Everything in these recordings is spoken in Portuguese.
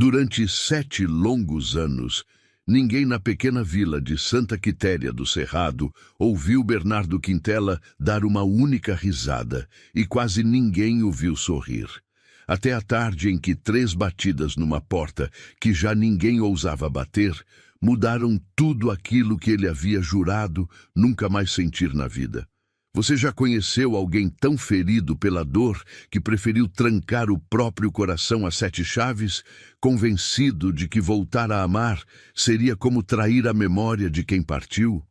Durante 7 longos anos, ninguém na pequena vila de Santa Quitéria do Cerrado ouviu Bernardo Quintela dar uma única risada, e quase ninguém o viu sorrir. Até a tarde em que 3 batidas numa porta que já ninguém ousava bater, mudaram tudo aquilo que ele havia jurado nunca mais sentir na vida. Você já conheceu alguém tão ferido pela dor que preferiu trancar o próprio coração a 7 chaves, convencido de que voltar a amar seria como trair a memória de quem partiu?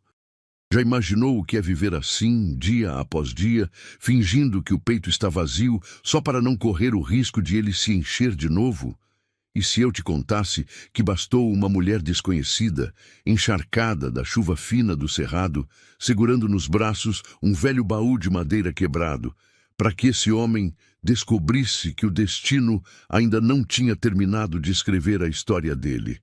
Já imaginou o que é viver assim, dia após dia, fingindo que o peito está vazio só para não correr o risco de ele se encher de novo? E se eu te contasse que bastou uma mulher desconhecida, encharcada da chuva fina do cerrado, segurando nos braços um velho baú de madeira quebrado, para que esse homem descobrisse que o destino ainda não tinha terminado de escrever a história dele?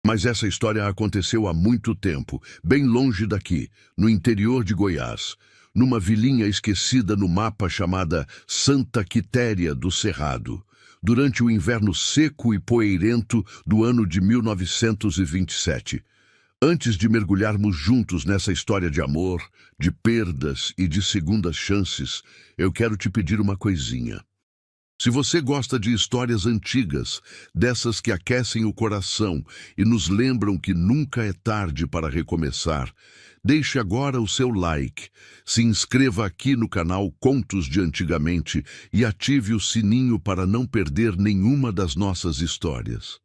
Mas essa história aconteceu há muito tempo, bem longe daqui, no interior de Goiás, numa vilinha esquecida no mapa chamada Santa Quitéria do Cerrado, durante o inverno seco e poeirento do ano de 1927. Antes de mergulharmos juntos nessa história de amor, de perdas e de segundas chances, eu quero te pedir uma coisinha. Se você gosta de histórias antigas, dessas que aquecem o coração e nos lembram que nunca é tarde para recomeçar, deixe agora o seu like, se inscreva aqui no canal Contos de Antigamente e ative o sininho para não perder nenhuma das nossas histórias.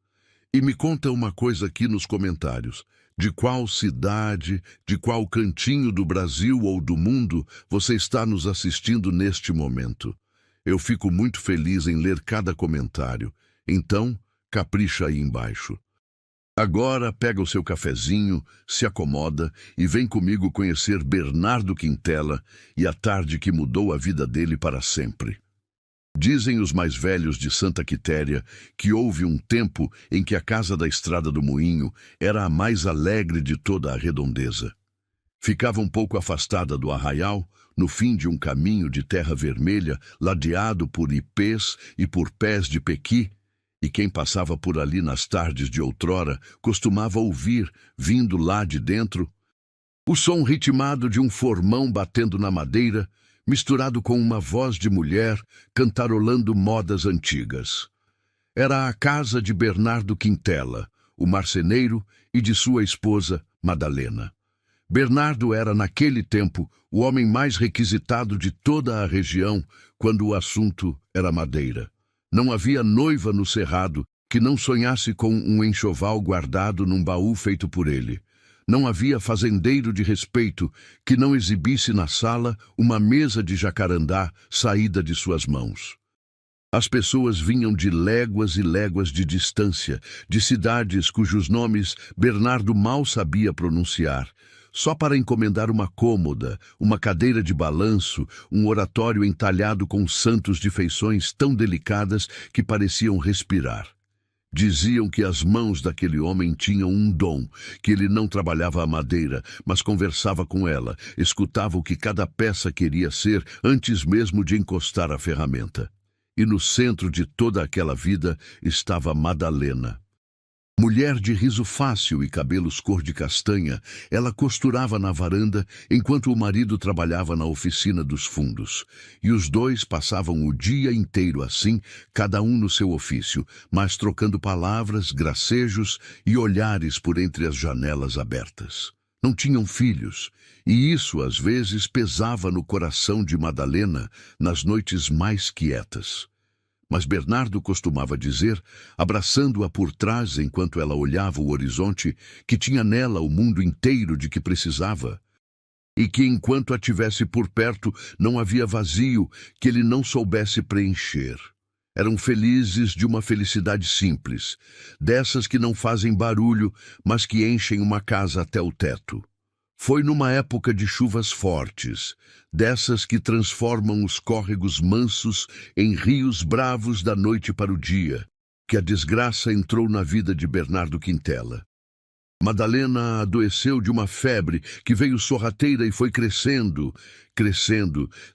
E me conta uma coisa aqui nos comentários. De qual cidade, de qual cantinho do Brasil ou do mundo você está nos assistindo neste momento? Eu fico muito feliz em ler cada comentário, então capricha aí embaixo. Agora pega o seu cafezinho, se acomoda e vem comigo conhecer Bernardo Quintela e a tarde que mudou a vida dele para sempre. Dizem os mais velhos de Santa Quitéria que houve um tempo em que a casa da Estrada do Moinho era a mais alegre de toda a redondeza. Ficava um pouco afastada do arraial, no fim de um caminho de terra vermelha, ladeado por ipês e por pés de pequi, e quem passava por ali nas tardes de outrora costumava ouvir, vindo lá de dentro, o som ritmado de um formão batendo na madeira, misturado com uma voz de mulher cantarolando modas antigas. Era a casa de Bernardo Quintela, o marceneiro, e de sua esposa, Madalena. Bernardo era, naquele tempo, o homem mais requisitado de toda a região quando o assunto era madeira. Não havia noiva no cerrado que não sonhasse com um enxoval guardado num baú feito por ele. Não havia fazendeiro de respeito que não exibisse na sala uma mesa de jacarandá saída de suas mãos. As pessoas vinham de léguas e léguas de distância, de cidades cujos nomes Bernardo mal sabia pronunciar, só para encomendar uma cômoda, uma cadeira de balanço, um oratório entalhado com santos de feições tão delicadas que pareciam respirar. Diziam que as mãos daquele homem tinham um dom, que ele não trabalhava a madeira, mas conversava com ela, escutava o que cada peça queria ser antes mesmo de encostar a ferramenta. E no centro de toda aquela vida estava Madalena. Mulher de riso fácil e cabelos cor de castanha, ela costurava na varanda enquanto o marido trabalhava na oficina dos fundos. E os dois passavam o dia inteiro assim, cada um no seu ofício, mas trocando palavras, gracejos e olhares por entre as janelas abertas. Não tinham filhos, e isso às vezes pesava no coração de Madalena nas noites mais quietas. Mas Bernardo costumava dizer, abraçando-a por trás enquanto ela olhava o horizonte, que tinha nela o mundo inteiro de que precisava, e que enquanto a tivesse por perto não havia vazio que ele não soubesse preencher. Eram felizes de uma felicidade simples, dessas que não fazem barulho, mas que enchem uma casa até o teto. Foi numa época de chuvas fortes, dessas que transformam os córregos mansos em rios bravos da noite para o dia, que a desgraça entrou na vida de Bernardo Quintela. Madalena adoeceu de uma febre que veio sorrateira e foi crescendo,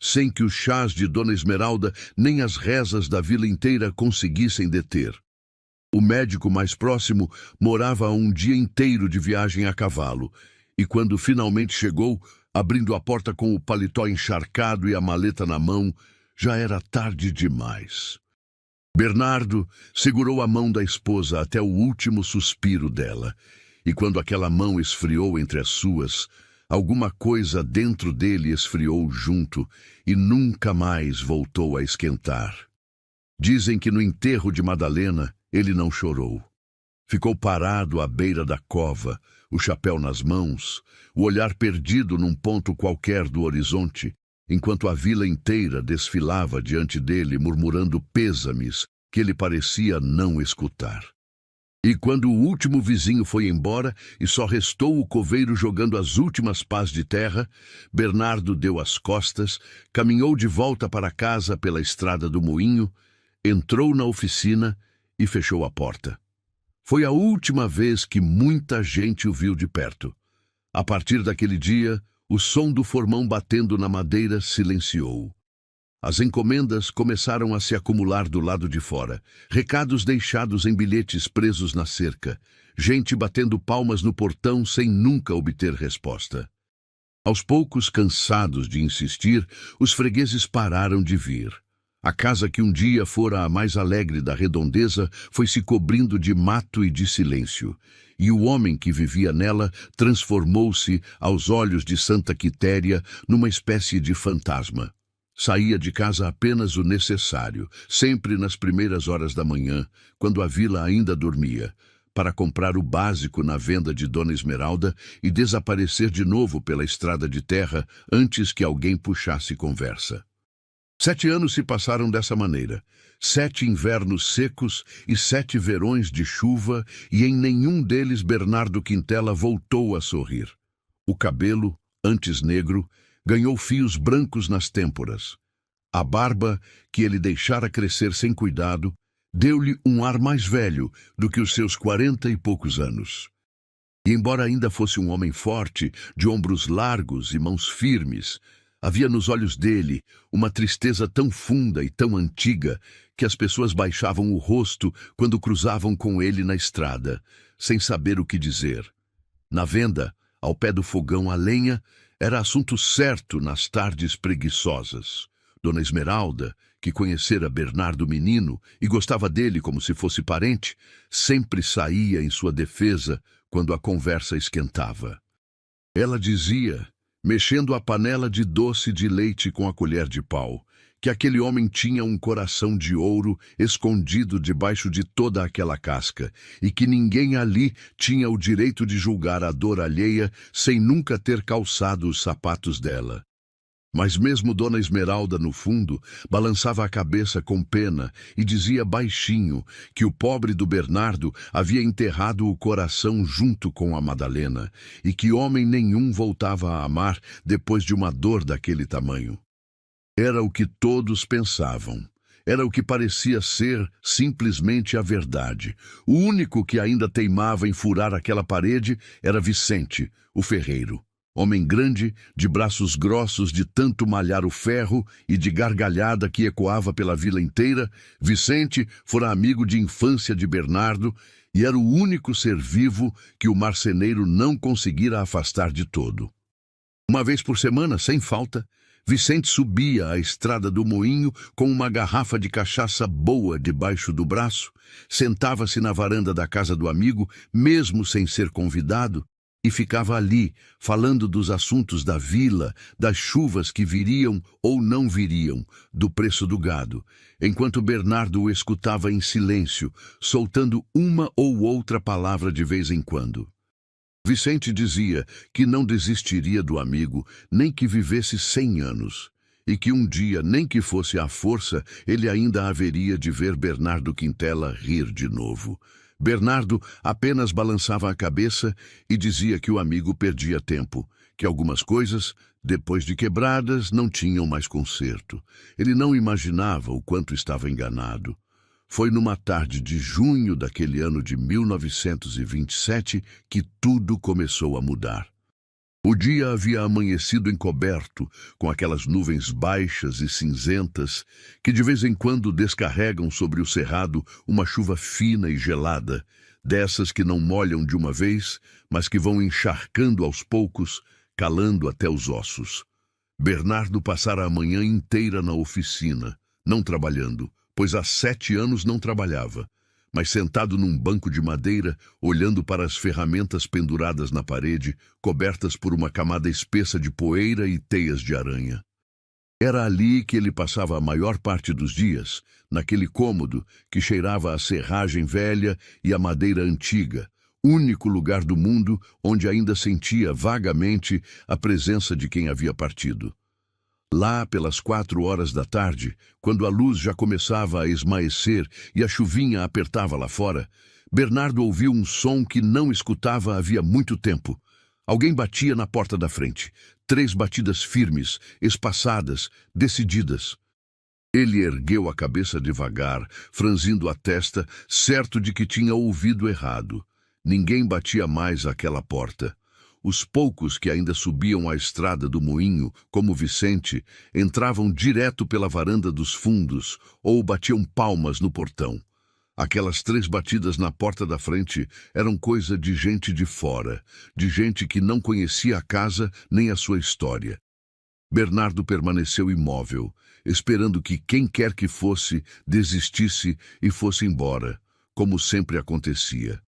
sem que os chás de Dona Esmeralda nem as rezas da vila inteira conseguissem deter. O médico mais próximo morava a um dia inteiro de viagem a cavalo, e quando finalmente chegou, abrindo a porta com o paletó encharcado e a maleta na mão, já era tarde demais. Bernardo segurou a mão da esposa até o último suspiro dela, e quando aquela mão esfriou entre as suas, alguma coisa dentro dele esfriou junto e nunca mais voltou a esquentar. Dizem que no enterro de Madalena ele não chorou. Ficou parado à beira da cova, o chapéu nas mãos, o olhar perdido num ponto qualquer do horizonte, enquanto a vila inteira desfilava diante dele, murmurando pêsames que ele parecia não escutar. E quando o último vizinho foi embora e só restou o coveiro jogando as últimas pás de terra, Bernardo deu as costas, caminhou de volta para casa pela estrada do moinho, entrou na oficina e fechou a porta. Foi a última vez que muita gente o viu de perto. A partir daquele dia, o som do formão batendo na madeira silenciou. As encomendas começaram a se acumular do lado de fora, recados deixados em bilhetes presos na cerca, gente batendo palmas no portão sem nunca obter resposta. Aos poucos, cansados de insistir, os fregueses pararam de vir. A casa que um dia fora a mais alegre da redondeza foi se cobrindo de mato e de silêncio, e o homem que vivia nela transformou-se, aos olhos de Santa Quitéria, numa espécie de fantasma. Saía de casa apenas o necessário, sempre nas primeiras horas da manhã, quando a vila ainda dormia, para comprar o básico na venda de Dona Esmeralda e desaparecer de novo pela estrada de terra antes que alguém puxasse conversa. 7 anos se passaram dessa maneira, 7 invernos secos e 7 verões de chuva, e em nenhum deles Bernardo Quintela voltou a sorrir. O cabelo, antes negro, ganhou fios brancos nas têmporas. A barba, que ele deixara crescer sem cuidado, deu-lhe um ar mais velho do que os seus 40 e poucos anos. E embora ainda fosse um homem forte, de ombros largos e mãos firmes, havia nos olhos dele uma tristeza tão funda e tão antiga que as pessoas baixavam o rosto quando cruzavam com ele na estrada, sem saber o que dizer. Na venda, ao pé do fogão a lenha, era assunto certo nas tardes preguiçosas. Dona Esmeralda, que conhecera Bernardo menino e gostava dele como se fosse parente, sempre saía em sua defesa quando a conversa esquentava. Ela dizia, mexendo a panela de doce de leite com a colher de pau, que aquele homem tinha um coração de ouro escondido debaixo de toda aquela casca, e que ninguém ali tinha o direito de julgar a dor alheia sem nunca ter calçado os sapatos dela. Mas mesmo Dona Esmeralda, no fundo, balançava a cabeça com pena e dizia baixinho que o pobre do Bernardo havia enterrado o coração junto com a Madalena e que homem nenhum voltava a amar depois de uma dor daquele tamanho. Era o que todos pensavam. Era o que parecia ser simplesmente a verdade. O único que ainda teimava em furar aquela parede era Vicente, o ferreiro. Homem grande, de braços grossos de tanto malhar o ferro e de gargalhada que ecoava pela vila inteira, Vicente fora amigo de infância de Bernardo e era o único ser vivo que o marceneiro não conseguira afastar de todo. Uma vez por semana, sem falta, Vicente subia a estrada do moinho com uma garrafa de cachaça boa debaixo do braço, sentava-se na varanda da casa do amigo, mesmo sem ser convidado, e ficava ali, falando dos assuntos da vila, das chuvas que viriam ou não viriam, do preço do gado, enquanto Bernardo o escutava em silêncio, soltando uma ou outra palavra de vez em quando. Vicente dizia que não desistiria do amigo, nem que vivesse 100 anos, e que um dia, nem que fosse à força, ele ainda haveria de ver Bernardo Quintela rir de novo. Bernardo apenas balançava a cabeça e dizia que o amigo perdia tempo, que algumas coisas, depois de quebradas, não tinham mais conserto. Ele não imaginava o quanto estava enganado. Foi numa tarde de junho daquele ano de 1927 que tudo começou a mudar. O dia havia amanhecido encoberto, com aquelas nuvens baixas e cinzentas que de vez em quando descarregam sobre o cerrado uma chuva fina e gelada, dessas que não molham de uma vez, mas que vão encharcando aos poucos, calando até os ossos. Bernardo passara a manhã inteira na oficina, não trabalhando, pois há 7 anos não trabalhava, mas sentado num banco de madeira, olhando para as ferramentas penduradas na parede, cobertas por uma camada espessa de poeira e teias de aranha. Era ali que ele passava a maior parte dos dias, naquele cômodo que cheirava a serragem velha e a madeira antiga, único lugar do mundo onde ainda sentia vagamente a presença de quem havia partido. Lá pelas 4 horas da tarde, quando a luz já começava a esmaecer e a chuvinha apertava lá fora, Bernardo ouviu um som que não escutava havia muito tempo. Alguém batia na porta da frente. 3 batidas firmes, espaçadas, decididas. Ele ergueu a cabeça devagar, franzindo a testa, certo de que tinha ouvido errado. Ninguém batia mais àquela porta. Os poucos que ainda subiam a estrada do moinho, como Vicente, entravam direto pela varanda dos fundos ou batiam palmas no portão. Aquelas 3 batidas na porta da frente eram coisa de gente de fora, de gente que não conhecia a casa nem a sua história. Bernardo permaneceu imóvel, esperando que quem quer que fosse desistisse e fosse embora, como sempre acontecia.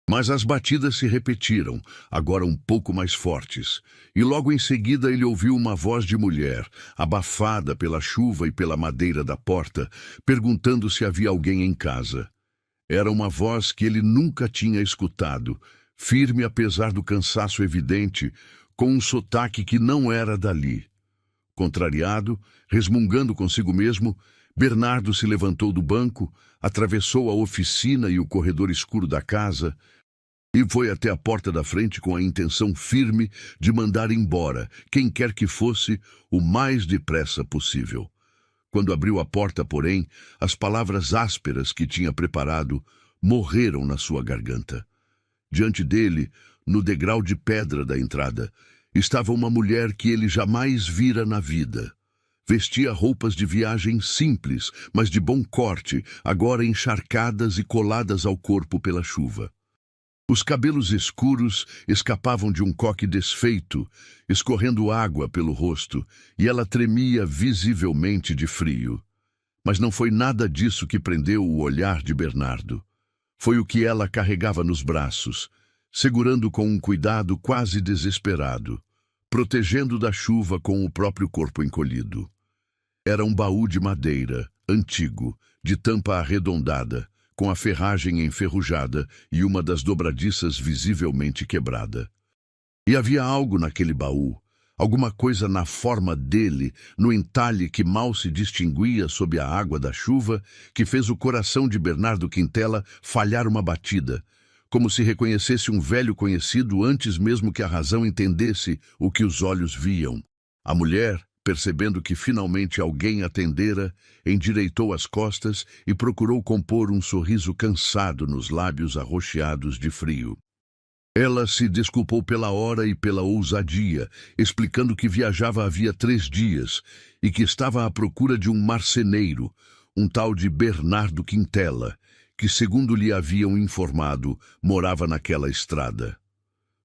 Mas as batidas se repetiram, agora um pouco mais fortes, e logo em seguida ele ouviu uma voz de mulher, abafada pela chuva e pela madeira da porta, perguntando se havia alguém em casa. Era uma voz que ele nunca tinha escutado, firme apesar do cansaço evidente, com um sotaque que não era dali. Contrariado, resmungando consigo mesmo, Bernardo se levantou do banco, atravessou a oficina e o corredor escuro da casa e foi até a porta da frente com a intenção firme de mandar embora quem quer que fosse o mais depressa possível. Quando abriu a porta, porém, as palavras ásperas que tinha preparado morreram na sua garganta. Diante dele, no degrau de pedra da entrada, estava uma mulher que ele jamais vira na vida. Vestia roupas de viagem simples, mas de bom corte, agora encharcadas e coladas ao corpo pela chuva. Os cabelos escuros escapavam de um coque desfeito, escorrendo água pelo rosto, e ela tremia visivelmente de frio. Mas não foi nada disso que prendeu o olhar de Bernardo. Foi o que ela carregava nos braços, segurando com um cuidado quase desesperado, protegendo da chuva com o próprio corpo encolhido. Era um baú de madeira, antigo, de tampa arredondada, com a ferragem enferrujada e uma das dobradiças visivelmente quebrada. E havia algo naquele baú, alguma coisa na forma dele, no entalhe que mal se distinguia sob a água da chuva, que fez o coração de Bernardo Quintela falhar uma batida, como se reconhecesse um velho conhecido antes mesmo que a razão entendesse o que os olhos viam. A mulher, percebendo que finalmente alguém atendera, endireitou as costas e procurou compor um sorriso cansado nos lábios arroxeados de frio. Ela se desculpou pela hora e pela ousadia, explicando que viajava havia 3 dias e que estava à procura de um marceneiro, um tal de Bernardo Quintela, que, segundo lhe haviam informado, morava naquela estrada.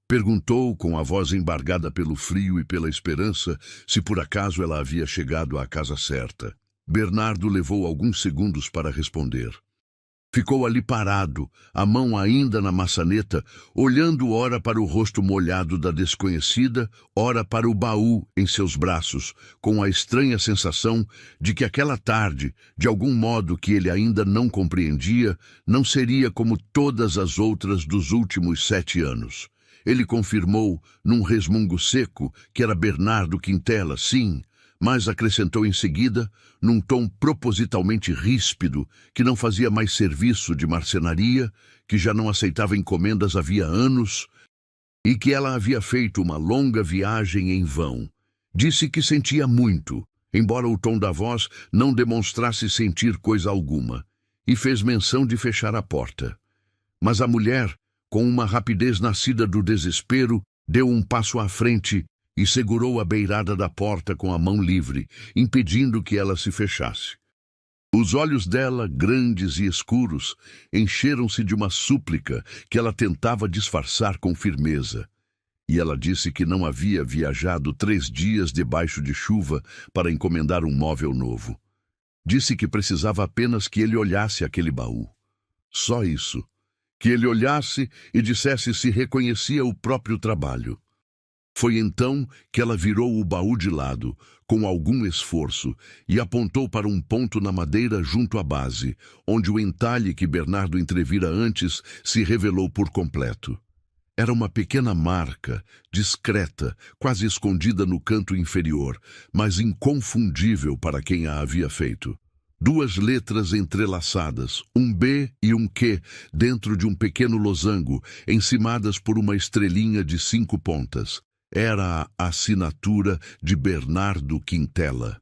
Perguntou, com a voz embargada pelo frio e pela esperança, se por acaso ela havia chegado à casa certa. Bernardo levou alguns segundos para responder. Ficou ali parado, a mão ainda na maçaneta, olhando ora para o rosto molhado da desconhecida, ora para o baú em seus braços, com a estranha sensação de que aquela tarde, de algum modo que ele ainda não compreendia, não seria como todas as outras dos últimos 7 anos. Ele confirmou, num resmungo seco, que era Bernardo Quintela, sim, mas acrescentou em seguida, num tom propositalmente ríspido, que não fazia mais serviço de marcenaria, que já não aceitava encomendas havia anos, e que ela havia feito uma longa viagem em vão. Disse que sentia muito, embora o tom da voz não demonstrasse sentir coisa alguma, e fez menção de fechar a porta. Mas a mulher, com uma rapidez nascida do desespero, Deu um passo à frente e segurou a beirada da porta com a mão livre, impedindo que ela se fechasse. Os olhos dela, grandes e escuros, encheram-se de uma súplica que ela tentava disfarçar com firmeza. E ela disse que não havia viajado 3 dias debaixo de chuva para encomendar um móvel novo. Disse que precisava apenas que ele olhasse aquele baú. Só isso. Que ele olhasse e dissesse se reconhecia o próprio trabalho. Foi então que ela virou o baú de lado, com algum esforço, e apontou para um ponto na madeira junto à base, onde o entalhe que Bernardo entrevira antes se revelou por completo. Era uma pequena marca, discreta, quase escondida no canto inferior, mas inconfundível para quem a havia feito. 2 letras entrelaçadas, um B e um Q, dentro de um pequeno losango, encimadas por uma estrelinha de 5 pontas. Era a assinatura de Bernardo Quintela.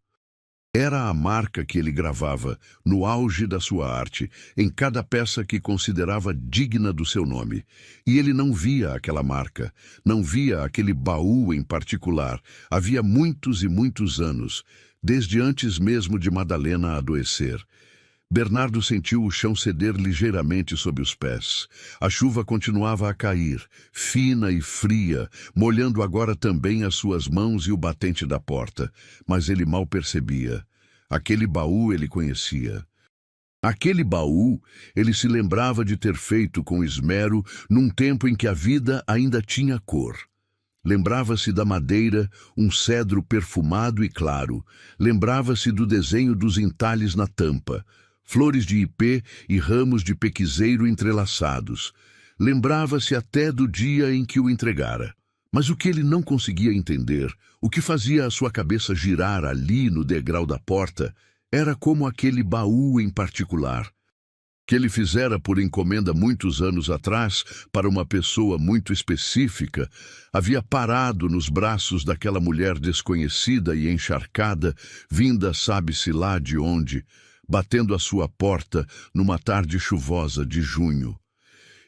Era a marca que ele gravava, no auge da sua arte, em cada peça que considerava digna do seu nome. E ele não via aquela marca, não via aquele baú em particular, havia muitos e muitos anos, desde antes mesmo de Madalena adoecer. Bernardo sentiu o chão ceder ligeiramente sob os pés. A chuva continuava a cair, fina e fria, molhando agora também as suas mãos e o batente da porta, mas ele mal percebia. Aquele baú ele conhecia. Aquele baú ele se lembrava de ter feito com esmero num tempo em que a vida ainda tinha cor. Lembrava-se da madeira, um cedro perfumado e claro. Lembrava-se do desenho dos entalhes na tampa, flores de ipê e ramos de pequizeiro entrelaçados. Lembrava-se até do dia em que o entregara. Mas o que ele não conseguia entender, o que fazia a sua cabeça girar ali no degrau da porta, era como aquele baú em particular, que ele fizera por encomenda muitos anos atrás para uma pessoa muito específica, havia parado nos braços daquela mulher desconhecida e encharcada, vinda sabe-se lá de onde, batendo à sua porta numa tarde chuvosa de junho.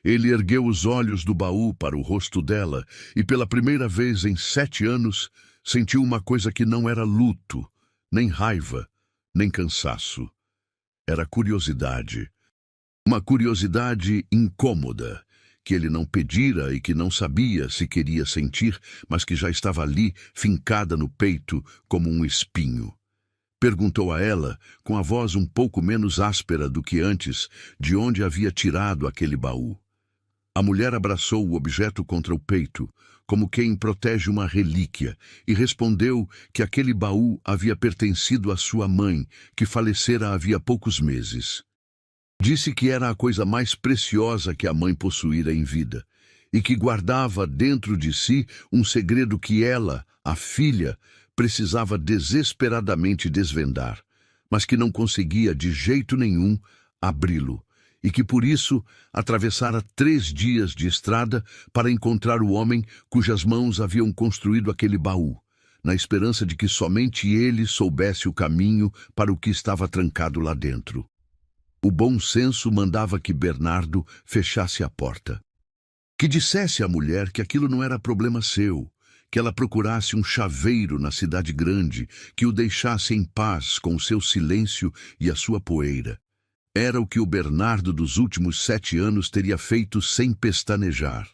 Ele ergueu os olhos do baú para o rosto dela e, pela primeira vez em 7 anos, sentiu uma coisa que não era luto, nem raiva, nem cansaço. Era curiosidade. Uma curiosidade incômoda, que ele não pedira e que não sabia se queria sentir, mas que já estava ali, fincada no peito, como um espinho. Perguntou a ela, com a voz um pouco menos áspera do que antes, de onde havia tirado aquele baú. A mulher abraçou o objeto contra o peito, como quem protege uma relíquia, e respondeu que aquele baú havia pertencido à sua mãe, que falecera havia poucos meses. Disse que era a coisa mais preciosa que a mãe possuíra em vida, e que guardava dentro de si um segredo que ela, a filha, precisava desesperadamente desvendar, mas que não conseguia de jeito nenhum abri-lo, e que por isso atravessara 3 dias de estrada para encontrar o homem cujas mãos haviam construído aquele baú, na esperança de que somente ele soubesse o caminho para o que estava trancado lá dentro. O bom senso mandava que Bernardo fechasse a porta. Que dissesse à mulher que aquilo não era problema seu, que ela procurasse um chaveiro na cidade grande, que o deixasse em paz com o seu silêncio e a sua poeira. Era o que o Bernardo dos últimos 7 anos teria feito sem pestanejar.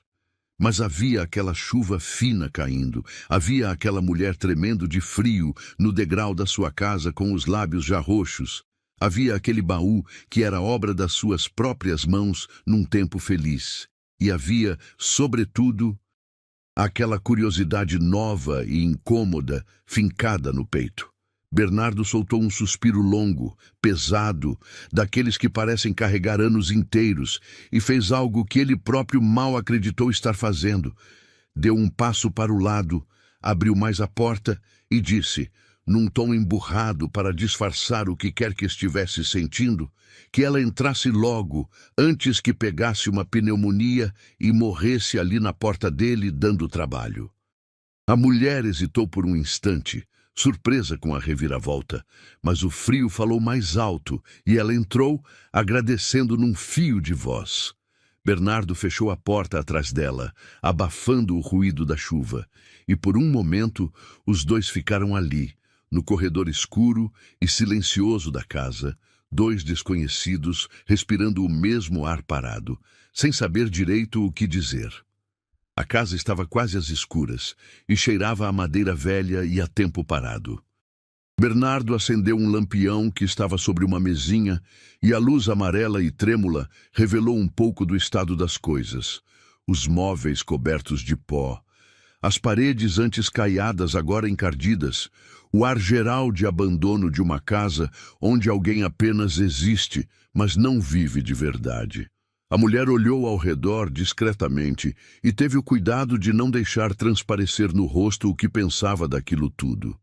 Mas havia aquela chuva fina caindo, havia aquela mulher tremendo de frio no degrau da sua casa com os lábios já roxos, havia aquele baú que era obra das suas próprias mãos num tempo feliz, e havia, sobretudo, aquela curiosidade nova e incômoda fincada no peito. Bernardo soltou um suspiro longo, pesado, daqueles que parecem carregar anos inteiros, e fez algo que ele próprio mal acreditou estar fazendo. Deu um passo para o lado, abriu mais a porta e disse, num tom emburrado para disfarçar o que quer que estivesse sentindo, que ela entrasse logo, antes que pegasse uma pneumonia e morresse ali na porta dele, dando trabalho. A mulher hesitou por um instante, surpresa com a reviravolta, mas o frio falou mais alto e ela entrou, agradecendo num fio de voz. Bernardo fechou a porta atrás dela, abafando o ruído da chuva, e por um momento os dois ficaram ali, no corredor escuro e silencioso da casa, dois desconhecidos respirando o mesmo ar parado, sem saber direito o que dizer. A casa estava quase às escuras e cheirava a madeira velha e a tempo parado. Bernardo acendeu um lampião que estava sobre uma mesinha e a luz amarela e trêmula revelou um pouco do estado das coisas. Os móveis cobertos de pó, as paredes antes caiadas agora encardidas, o ar geral de abandono de uma casa onde alguém apenas existe, mas não vive de verdade. A mulher olhou ao redor discretamente e teve o cuidado de não deixar transparecer no rosto o que pensava daquilo tudo.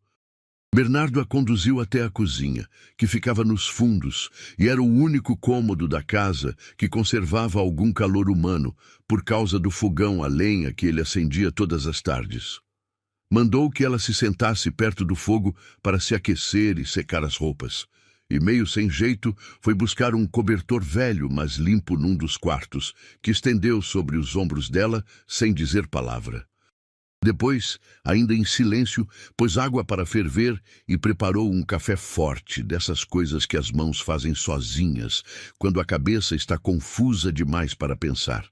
Bernardo a conduziu até a cozinha, que ficava nos fundos, e era o único cômodo da casa que conservava algum calor humano, por causa do fogão a lenha que ele acendia todas as tardes. Mandou que ela se sentasse perto do fogo para se aquecer e secar as roupas, e meio sem jeito foi buscar um cobertor velho, mas limpo num dos quartos, que estendeu sobre os ombros dela sem dizer palavra. Depois, ainda em silêncio, pôs água para ferver e preparou um café forte, dessas coisas que as mãos fazem sozinhas, quando a cabeça está confusa demais para pensar.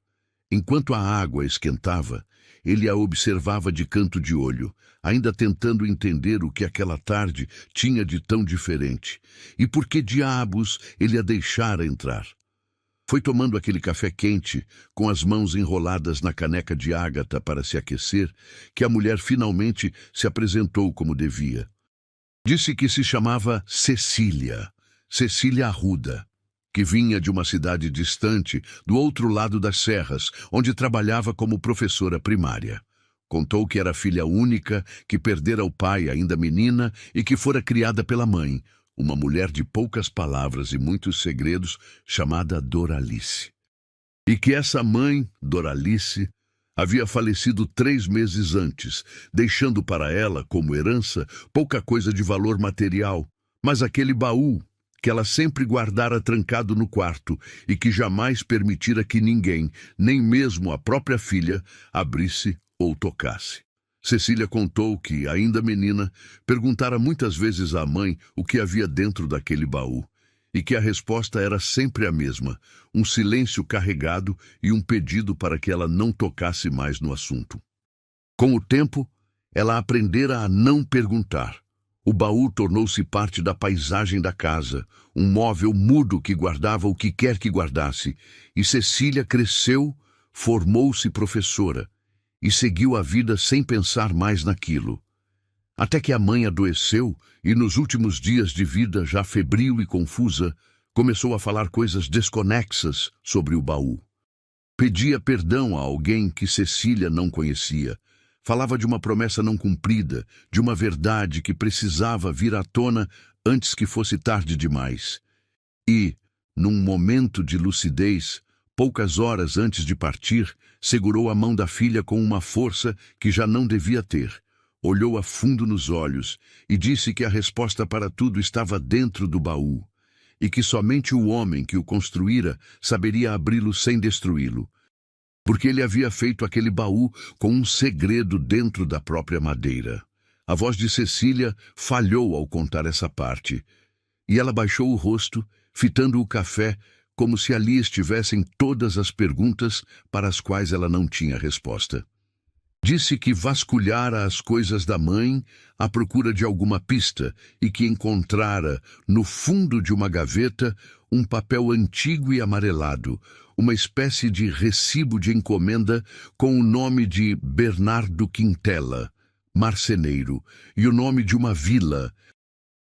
Enquanto a água esquentava, ele a observava de canto de olho, ainda tentando entender o que aquela tarde tinha de tão diferente, e por que diabos ele a deixara entrar. Foi tomando aquele café quente, com as mãos enroladas na caneca de ágata para se aquecer, que a mulher finalmente se apresentou como devia. Disse que se chamava Cecília Arruda, que vinha de uma cidade distante, do outro lado das serras, onde trabalhava como professora primária. Contou que era filha única, que perdera o pai ainda menina e que fora criada pela mãe, uma mulher de poucas palavras e muitos segredos, chamada Doralice. E que essa mãe, Doralice, havia falecido 3 meses antes, deixando para ela, como herança, pouca coisa de valor material, mas aquele baú que ela sempre guardara trancado no quarto e que jamais permitira que ninguém, nem mesmo a própria filha, abrisse ou tocasse. Cecília contou que, ainda menina, perguntara muitas vezes à mãe o que havia dentro daquele baú, e que a resposta era sempre a mesma, um silêncio carregado e um pedido para que ela não tocasse mais no assunto. Com o tempo, ela aprendera a não perguntar. O baú tornou-se parte da paisagem da casa, um móvel mudo que guardava o que quer que guardasse, e Cecília cresceu, formou-se professora, e seguiu a vida sem pensar mais naquilo. Até que a mãe adoeceu e, nos últimos dias de vida, já febril e confusa, começou a falar coisas desconexas sobre o baú. Pedia perdão a alguém que Cecília não conhecia. Falava de uma promessa não cumprida, de uma verdade que precisava vir à tona antes que fosse tarde demais. E, num momento de lucidez, poucas horas antes de partir, segurou a mão da filha com uma força que já não devia ter. Olhou a fundo nos olhos e disse que a resposta para tudo estava dentro do baú, e que somente o homem que o construíra saberia abri-lo sem destruí-lo, porque ele havia feito aquele baú com um segredo dentro da própria madeira. A voz de Cecília falhou ao contar essa parte, e ela baixou o rosto, fitando o café, como se ali estivessem todas as perguntas para as quais ela não tinha resposta. Disse que vasculhara as coisas da mãe à procura de alguma pista e que encontrara, no fundo de uma gaveta, um papel antigo e amarelado, uma espécie de recibo de encomenda com o nome de Bernardo Quintela, marceneiro, e o nome de uma vila,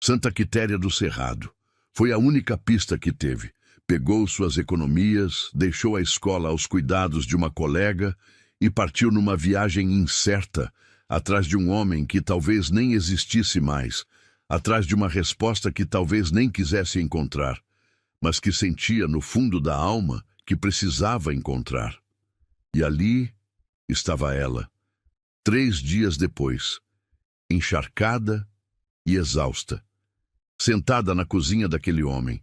Santa Quitéria do Cerrado. Foi a única pista que teve. Pegou suas economias, deixou a escola aos cuidados de uma colega e partiu numa viagem incerta, atrás de um homem que talvez nem existisse mais, atrás de uma resposta que talvez nem quisesse encontrar, mas que sentia no fundo da alma que precisava encontrar. E ali estava ela, 3 dias depois, encharcada e exausta, sentada na cozinha daquele homem,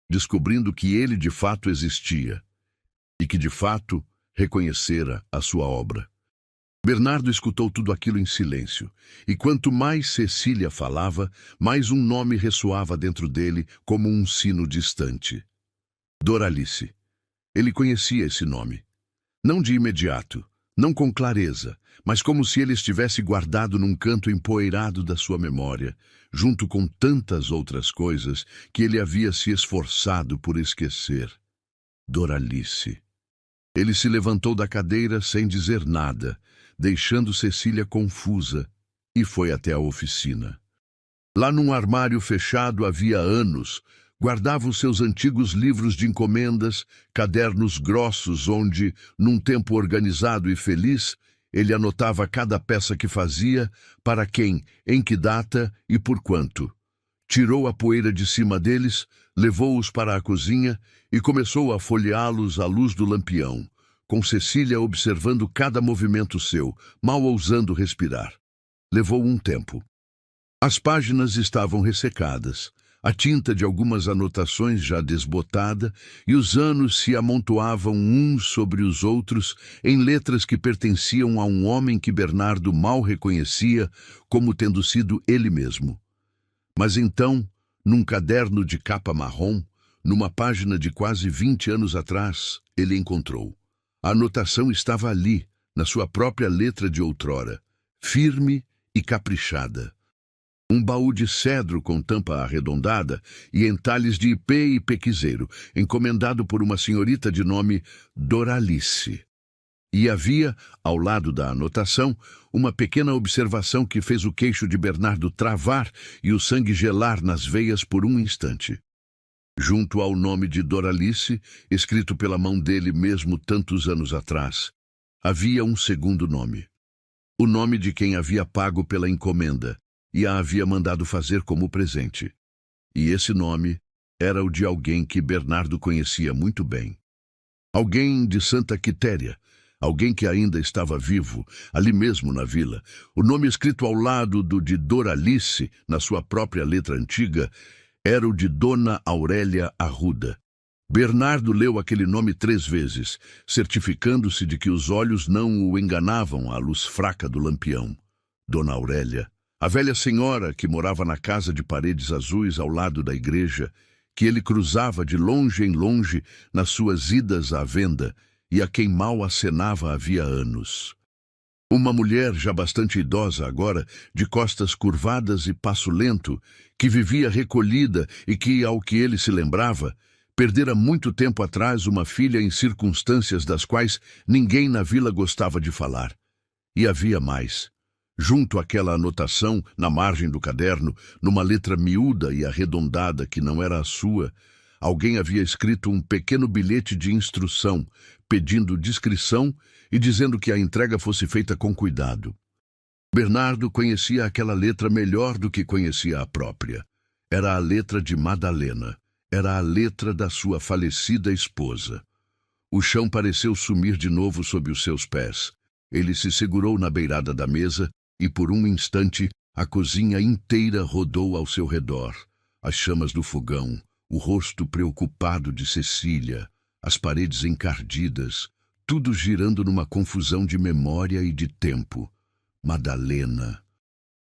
descobrindo que ele de fato existia, e que, de fato, reconhecera a sua obra. Bernardo escutou tudo aquilo em silêncio, e quanto mais Cecília falava, mais um nome ressoava dentro dele como um sino distante. Doralice. Ele conhecia esse nome. Não de imediato, não com clareza, mas como se ele estivesse guardado num canto empoeirado da sua memória, junto com tantas outras coisas que ele havia se esforçado por esquecer. Doralice. Ele se levantou da cadeira sem dizer nada, deixando Cecília confusa, e foi até a oficina. Lá num armário fechado havia anos, guardava os seus antigos livros de encomendas, cadernos grossos onde, num tempo organizado e feliz, ele anotava cada peça que fazia, para quem, em que data e por quanto. Tirou a poeira de cima deles, levou-os para a cozinha e começou a folheá-los à luz do lampião, com Cecília observando cada movimento seu, mal ousando respirar. Levou um tempo. As páginas estavam ressecadas, a tinta de algumas anotações já desbotada, e os anos se amontoavam uns sobre os outros em letras que pertenciam a um homem que Bernardo mal reconhecia como tendo sido ele mesmo. Mas então, num caderno de capa marrom, numa página de quase 20 anos atrás, ele encontrou. A anotação estava ali, na sua própria letra de outrora, firme e caprichada. Um baú de cedro com tampa arredondada e entalhes de ipê e pequizeiro, encomendado por uma senhorita de nome Doralice. E havia, ao lado da anotação, uma pequena observação que fez o queixo de Bernardo travar e o sangue gelar nas veias por um instante. Junto ao nome de Doralice, escrito pela mão dele mesmo tantos anos atrás, havia um segundo nome. O nome de quem havia pago pela encomenda e a havia mandado fazer como presente. E esse nome era o de alguém que Bernardo conhecia muito bem. Alguém de Santa Quitéria, alguém que ainda estava vivo, ali mesmo na vila. O nome escrito ao lado do de Doralice, na sua própria letra antiga, era o de Dona Aurélia Arruda. Bernardo leu aquele nome 3 vezes, certificando-se de que os olhos não o enganavam à luz fraca do lampião. Dona Aurélia, a velha senhora que morava na casa de paredes azuis ao lado da igreja, que ele cruzava de longe em longe nas suas idas à venda e a quem mal acenava havia anos. Uma mulher já bastante idosa agora, de costas curvadas e passo lento, que vivia recolhida e que, ao que ele se lembrava, perdera muito tempo atrás uma filha em circunstâncias das quais ninguém na vila gostava de falar. E havia mais. Junto àquela anotação, na margem do caderno, numa letra miúda e arredondada que não era a sua, alguém havia escrito um pequeno bilhete de instrução, pedindo discrição e dizendo que a entrega fosse feita com cuidado. Bernardo conhecia aquela letra melhor do que conhecia a própria. Era a letra de Madalena. Era a letra da sua falecida esposa. O chão pareceu sumir de novo sob os seus pés. Ele se segurou na beirada da mesa e, por um instante, a cozinha inteira rodou ao seu redor. As chamas do fogão, o rosto preocupado de Cecília, as paredes encardidas, tudo girando numa confusão de memória e de tempo. Madalena.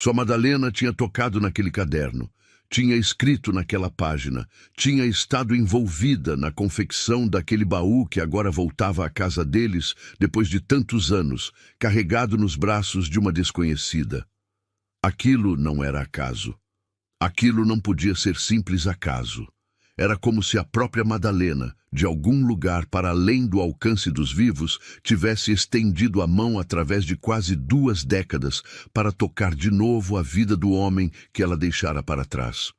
Só Madalena tinha tocado naquele caderno, tinha escrito naquela página, tinha estado envolvida na confecção daquele baú que agora voltava à casa deles depois de tantos anos, carregado nos braços de uma desconhecida. Aquilo não era acaso. Aquilo não podia ser simples acaso. Era como se a própria Madalena, de algum lugar para além do alcance dos vivos, tivesse estendido a mão através de quase 2 décadas para tocar de novo a vida do homem que ela deixara para trás.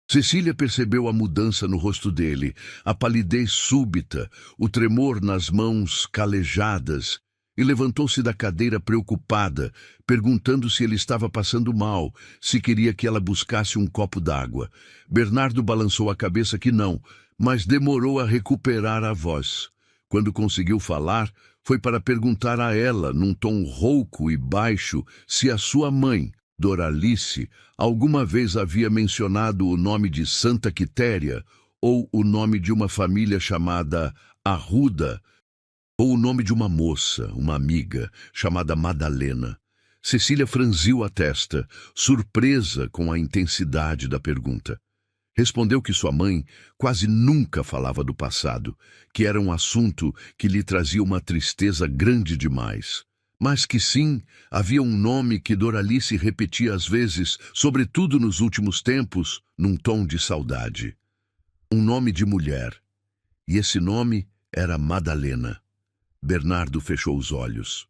Cecília percebeu a mudança no rosto dele, a palidez súbita, o tremor nas mãos calejadas, e levantou-se da cadeira preocupada, perguntando se ele estava passando mal, se queria que ela buscasse um copo d'água. Bernardo balançou a cabeça que não, mas demorou a recuperar a voz. Quando conseguiu falar, foi para perguntar a ela, num tom rouco e baixo, se a sua mãe, Doralice, alguma vez havia mencionado o nome de Santa Quitéria ou o nome de uma família chamada Arruda, ou o nome de uma moça, uma amiga, chamada Madalena. Cecília franziu a testa, surpresa com a intensidade da pergunta. Respondeu que sua mãe quase nunca falava do passado, que era um assunto que lhe trazia uma tristeza grande demais. Mas que sim, havia um nome que Doralice repetia às vezes, sobretudo nos últimos tempos, num tom de saudade. Um nome de mulher. E esse nome era Madalena. Bernardo fechou os olhos.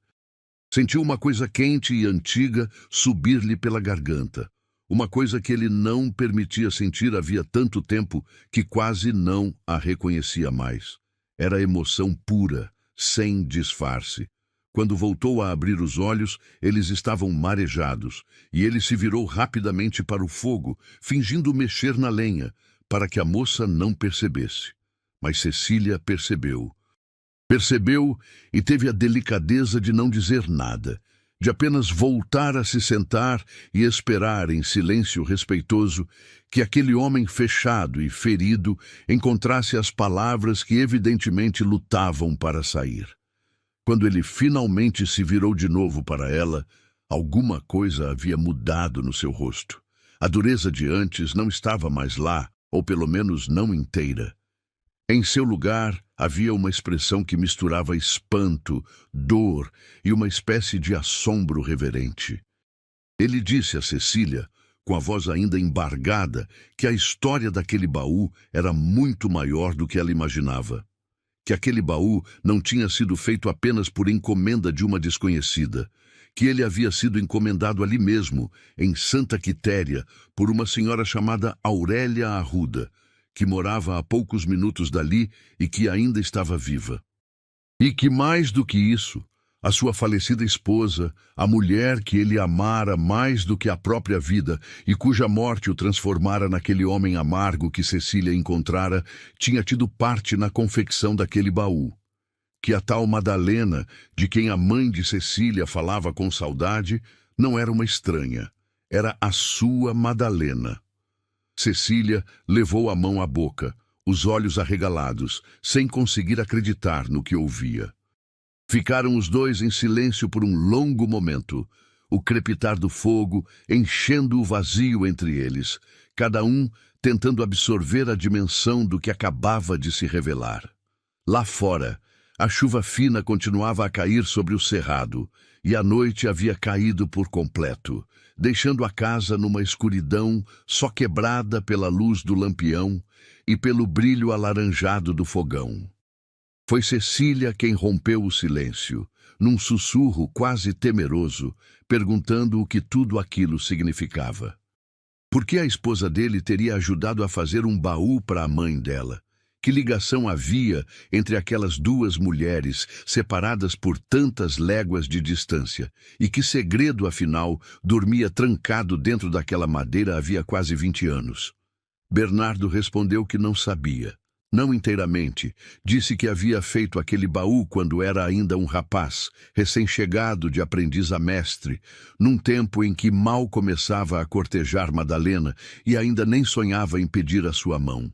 Sentiu uma coisa quente e antiga subir-lhe pela garganta. Uma coisa que ele não permitia sentir havia tanto tempo que quase não a reconhecia mais. Era emoção pura, sem disfarce. Quando voltou a abrir os olhos, eles estavam marejados, e ele se virou rapidamente para o fogo, fingindo mexer na lenha, para que a moça não percebesse. Mas Cecília percebeu. Percebeu e teve a delicadeza de não dizer nada, de apenas voltar a se sentar e esperar em silêncio respeitoso que aquele homem fechado e ferido encontrasse as palavras que evidentemente lutavam para sair. Quando ele finalmente se virou de novo para ela, alguma coisa havia mudado no seu rosto. A dureza de antes não estava mais lá, ou pelo menos não inteira. Em seu lugar, havia uma expressão que misturava espanto, dor e uma espécie de assombro reverente. Ele disse a Cecília, com a voz ainda embargada, que a história daquele baú era muito maior do que ela imaginava. Que aquele baú não tinha sido feito apenas por encomenda de uma desconhecida, que ele havia sido encomendado ali mesmo, em Santa Quitéria, por uma senhora chamada Aurélia Arruda, que morava a poucos minutos dali e que ainda estava viva. E que, mais do que isso, a sua falecida esposa, a mulher que ele amara mais do que a própria vida e cuja morte o transformara naquele homem amargo que Cecília encontrara, tinha tido parte na confecção daquele baú. Que a tal Madalena, de quem a mãe de Cecília falava com saudade, não era uma estranha, era a sua Madalena. Cecília levou a mão à boca, os olhos arregalados, sem conseguir acreditar no que ouvia. Ficaram os dois em silêncio por um longo momento, o crepitar do fogo enchendo o vazio entre eles, cada um tentando absorver a dimensão do que acabava de se revelar. Lá fora, a chuva fina continuava a cair sobre o cerrado, e a noite havia caído por completo, deixando a casa numa escuridão só quebrada pela luz do lampião e pelo brilho alaranjado do fogão. Foi Cecília quem rompeu o silêncio, num sussurro quase temeroso, perguntando o que tudo aquilo significava. Por que a esposa dele teria ajudado a fazer um baú para a mãe dela? Que ligação havia entre aquelas duas mulheres, separadas por tantas léguas de distância? E que segredo, afinal, dormia trancado dentro daquela madeira havia quase 20 anos? Bernardo respondeu que não sabia. Não inteiramente. Disse que havia feito aquele baú quando era ainda um rapaz, recém-chegado de aprendiz a mestre, num tempo em que mal começava a cortejar Madalena e ainda nem sonhava em pedir a sua mão.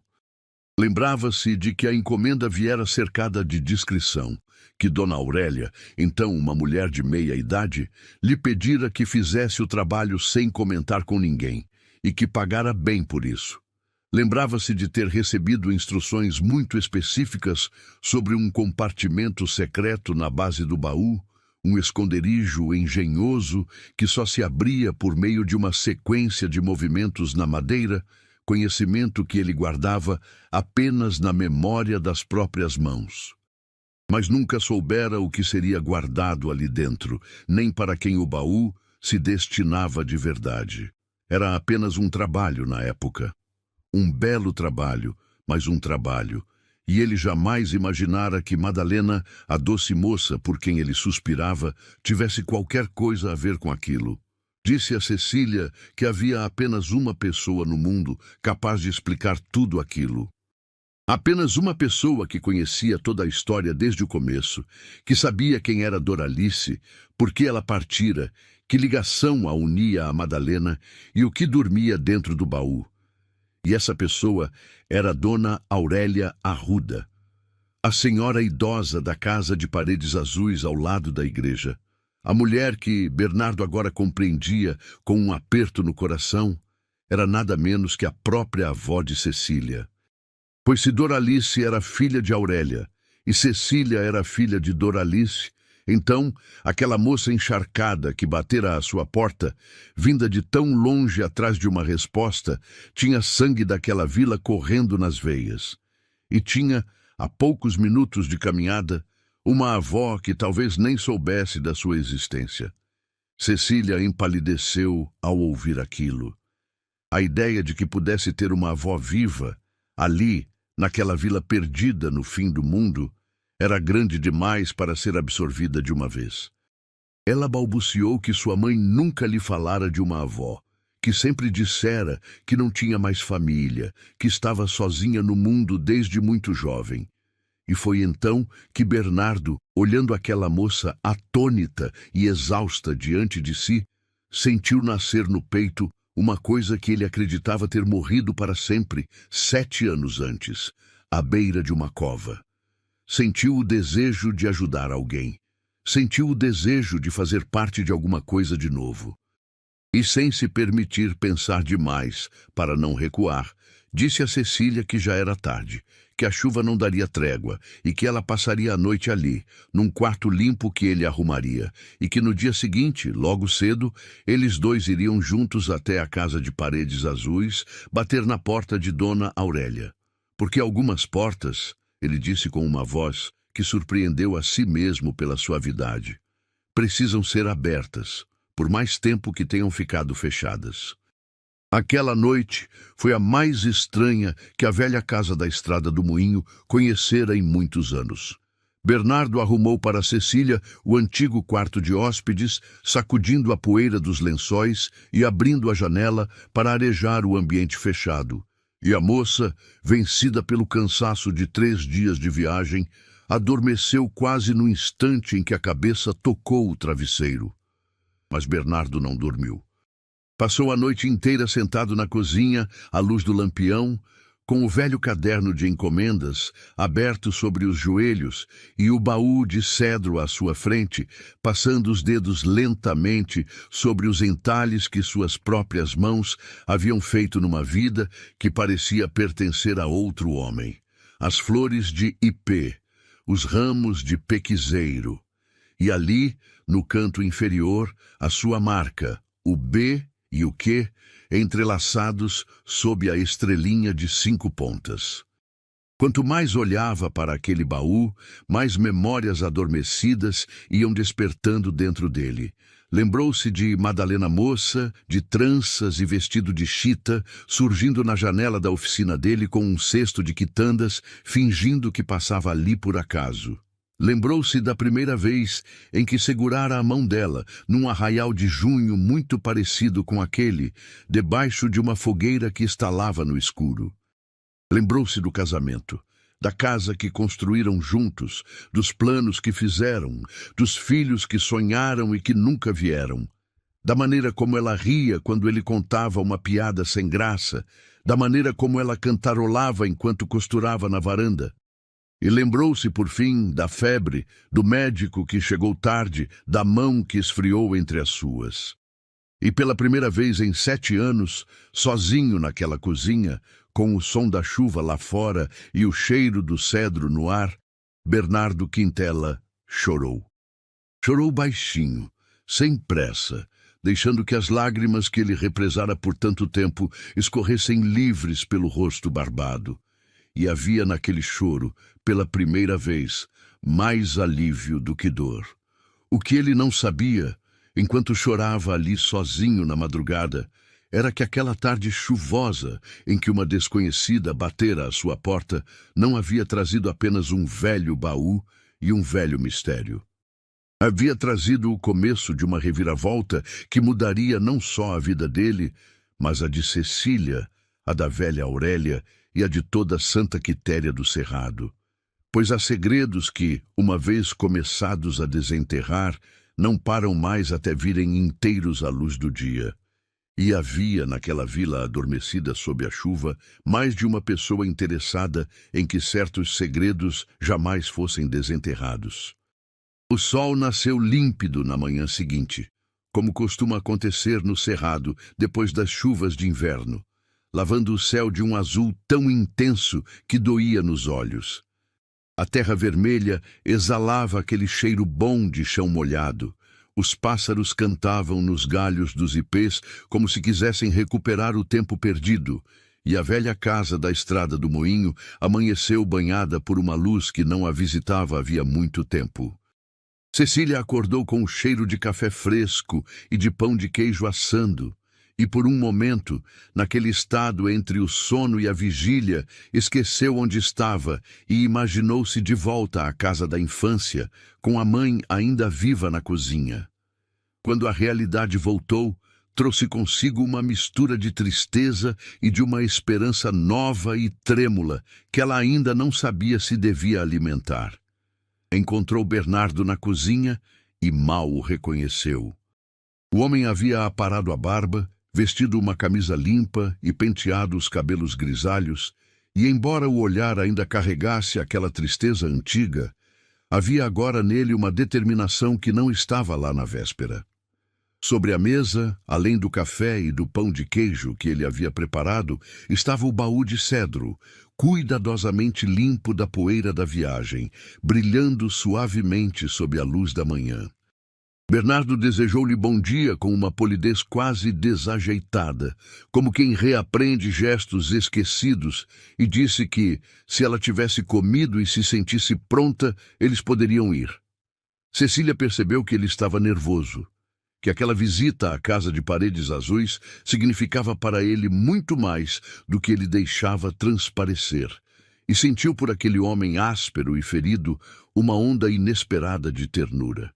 Lembrava-se de que a encomenda viera cercada de discrição, que Dona Aurélia, então uma mulher de meia idade, lhe pedira que fizesse o trabalho sem comentar com ninguém, e que pagara bem por isso. Lembrava-se de ter recebido instruções muito específicas sobre um compartimento secreto na base do baú, um esconderijo engenhoso que só se abria por meio de uma sequência de movimentos na madeira, conhecimento que ele guardava apenas na memória das próprias mãos. Mas nunca soubera o que seria guardado ali dentro, nem para quem o baú se destinava de verdade. Era apenas um trabalho na época. Um belo trabalho, mas um trabalho. E ele jamais imaginara que Madalena, a doce moça por quem ele suspirava, tivesse qualquer coisa a ver com aquilo. Disse a Cecília que havia apenas uma pessoa no mundo capaz de explicar tudo aquilo. Apenas uma pessoa que conhecia toda a história desde o começo, que sabia quem era Doralice, por que ela partira, que ligação a unia a Madalena e o que dormia dentro do baú. E essa pessoa era Dona Aurélia Arruda, a senhora idosa da casa de paredes azuis ao lado da igreja. A mulher que Bernardo agora compreendia com um aperto no coração era nada menos que a própria avó de Cecília. Pois se Doralice era filha de Aurélia e Cecília era filha de Doralice, então aquela moça encharcada que batera à sua porta, vinda de tão longe atrás de uma resposta, tinha sangue daquela vila correndo nas veias. E tinha, a poucos minutos de caminhada, uma avó que talvez nem soubesse da sua existência. Cecília empalideceu ao ouvir aquilo. A ideia de que pudesse ter uma avó viva, ali, naquela vila perdida no fim do mundo, era grande demais para ser absorvida de uma vez. Ela balbuciou que sua mãe nunca lhe falara de uma avó, que sempre dissera que não tinha mais família, que estava sozinha no mundo desde muito jovem. E foi então que Bernardo, olhando aquela moça atônita e exausta diante de si, sentiu nascer no peito uma coisa que ele acreditava ter morrido para sempre 7 anos antes, à beira de uma cova. Sentiu o desejo de ajudar alguém. Sentiu o desejo de fazer parte de alguma coisa de novo. E sem se permitir pensar demais, para não recuar, disse a Cecília que já era tarde, que a chuva não daria trégua e que ela passaria a noite ali, num quarto limpo que ele arrumaria, e que no dia seguinte, logo cedo, eles dois iriam juntos até a casa de paredes azuis, bater na porta de Dona Aurélia. Porque algumas portas, ele disse com uma voz que surpreendeu a si mesmo pela suavidade, precisam ser abertas, por mais tempo que tenham ficado fechadas. Aquela noite foi a mais estranha que a velha casa da Estrada do Moinho conhecera em muitos anos. Bernardo arrumou para Cecília o antigo quarto de hóspedes, sacudindo a poeira dos lençóis e abrindo a janela para arejar o ambiente fechado. E a moça, vencida pelo cansaço de 3 dias de viagem, adormeceu quase no instante em que a cabeça tocou o travesseiro. Mas Bernardo não dormiu. Passou a noite inteira sentado na cozinha, à luz do lampião, com o velho caderno de encomendas aberto sobre os joelhos e o baú de cedro à sua frente, passando os dedos lentamente sobre os entalhes que suas próprias mãos haviam feito numa vida que parecia pertencer a outro homem. As flores de ipê, os ramos de pequizeiro. E ali, no canto inferior, a sua marca, o B e o Q, entrelaçados sob a estrelinha de 5 pontas. Quanto mais olhava para aquele baú, mais memórias adormecidas iam despertando dentro dele. Lembrou-se de Madalena moça, de tranças e vestido de chita, surgindo na janela da oficina dele com um cesto de quitandas, fingindo que passava ali por acaso. Lembrou-se da primeira vez em que segurara a mão dela, num arraial de junho muito parecido com aquele, debaixo de uma fogueira que estalava no escuro. Lembrou-se do casamento, da casa que construíram juntos, dos planos que fizeram, dos filhos que sonharam e que nunca vieram, da maneira como ela ria quando ele contava uma piada sem graça, da maneira como ela cantarolava enquanto costurava na varanda. E lembrou-se, por fim, da febre, do médico que chegou tarde, da mão que esfriou entre as suas. E pela primeira vez em 7 anos, sozinho naquela cozinha, com o som da chuva lá fora e o cheiro do cedro no ar, Bernardo Quintela chorou. Chorou baixinho, sem pressa, deixando que as lágrimas que ele represara por tanto tempo escorressem livres pelo rosto barbado. E havia naquele choro, pela primeira vez, mais alívio do que dor. O que ele não sabia, enquanto chorava ali sozinho na madrugada, era que aquela tarde chuvosa em que uma desconhecida batera à sua porta não havia trazido apenas um velho baú e um velho mistério. Havia trazido o começo de uma reviravolta que mudaria não só a vida dele, mas a de Cecília, a da velha Aurélia e a de toda Santa Quitéria do Cerrado. Pois há segredos que, uma vez começados a desenterrar, não param mais até virem inteiros à luz do dia. E havia naquela vila adormecida sob a chuva mais de uma pessoa interessada em que certos segredos jamais fossem desenterrados. O sol nasceu límpido na manhã seguinte, como costuma acontecer no cerrado depois das chuvas de inverno, lavando o céu de um azul tão intenso que doía nos olhos. A terra vermelha exalava aquele cheiro bom de chão molhado. Os pássaros cantavam nos galhos dos ipês como se quisessem recuperar o tempo perdido, e a velha casa da estrada do moinho amanheceu banhada por uma luz que não a visitava havia muito tempo. Cecília acordou com o cheiro de café fresco e de pão de queijo assando, e por um momento, naquele estado entre o sono e a vigília, esqueceu onde estava e imaginou-se de volta à casa da infância, com a mãe ainda viva na cozinha. Quando a realidade voltou, trouxe consigo uma mistura de tristeza e de uma esperança nova e trêmula que ela ainda não sabia se devia alimentar. Encontrou Bernardo na cozinha e mal o reconheceu. O homem havia aparado a barba, vestido uma camisa limpa e penteado os cabelos grisalhos, e embora o olhar ainda carregasse aquela tristeza antiga, havia agora nele uma determinação que não estava lá na véspera. Sobre a mesa, além do café e do pão de queijo que ele havia preparado, estava o baú de cedro, cuidadosamente limpo da poeira da viagem, brilhando suavemente sob a luz da manhã. Bernardo desejou-lhe bom dia com uma polidez quase desajeitada, como quem reaprende gestos esquecidos, e disse que, se ela tivesse comido e se sentisse pronta, eles poderiam ir. Cecília percebeu que ele estava nervoso, que aquela visita à casa de paredes azuis significava para ele muito mais do que ele deixava transparecer, e sentiu por aquele homem áspero e ferido uma onda inesperada de ternura.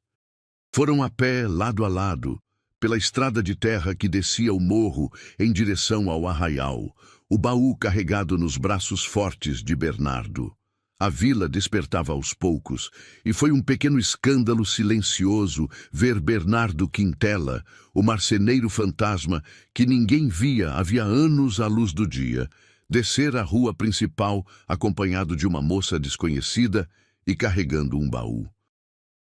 Foram a pé, lado a lado, pela estrada de terra que descia o morro em direção ao arraial, o baú carregado nos braços fortes de Bernardo. A vila despertava aos poucos, e foi um pequeno escândalo silencioso ver Bernardo Quintela, o marceneiro fantasma que ninguém via havia anos à luz do dia, descer a rua principal acompanhado de uma moça desconhecida e carregando um baú.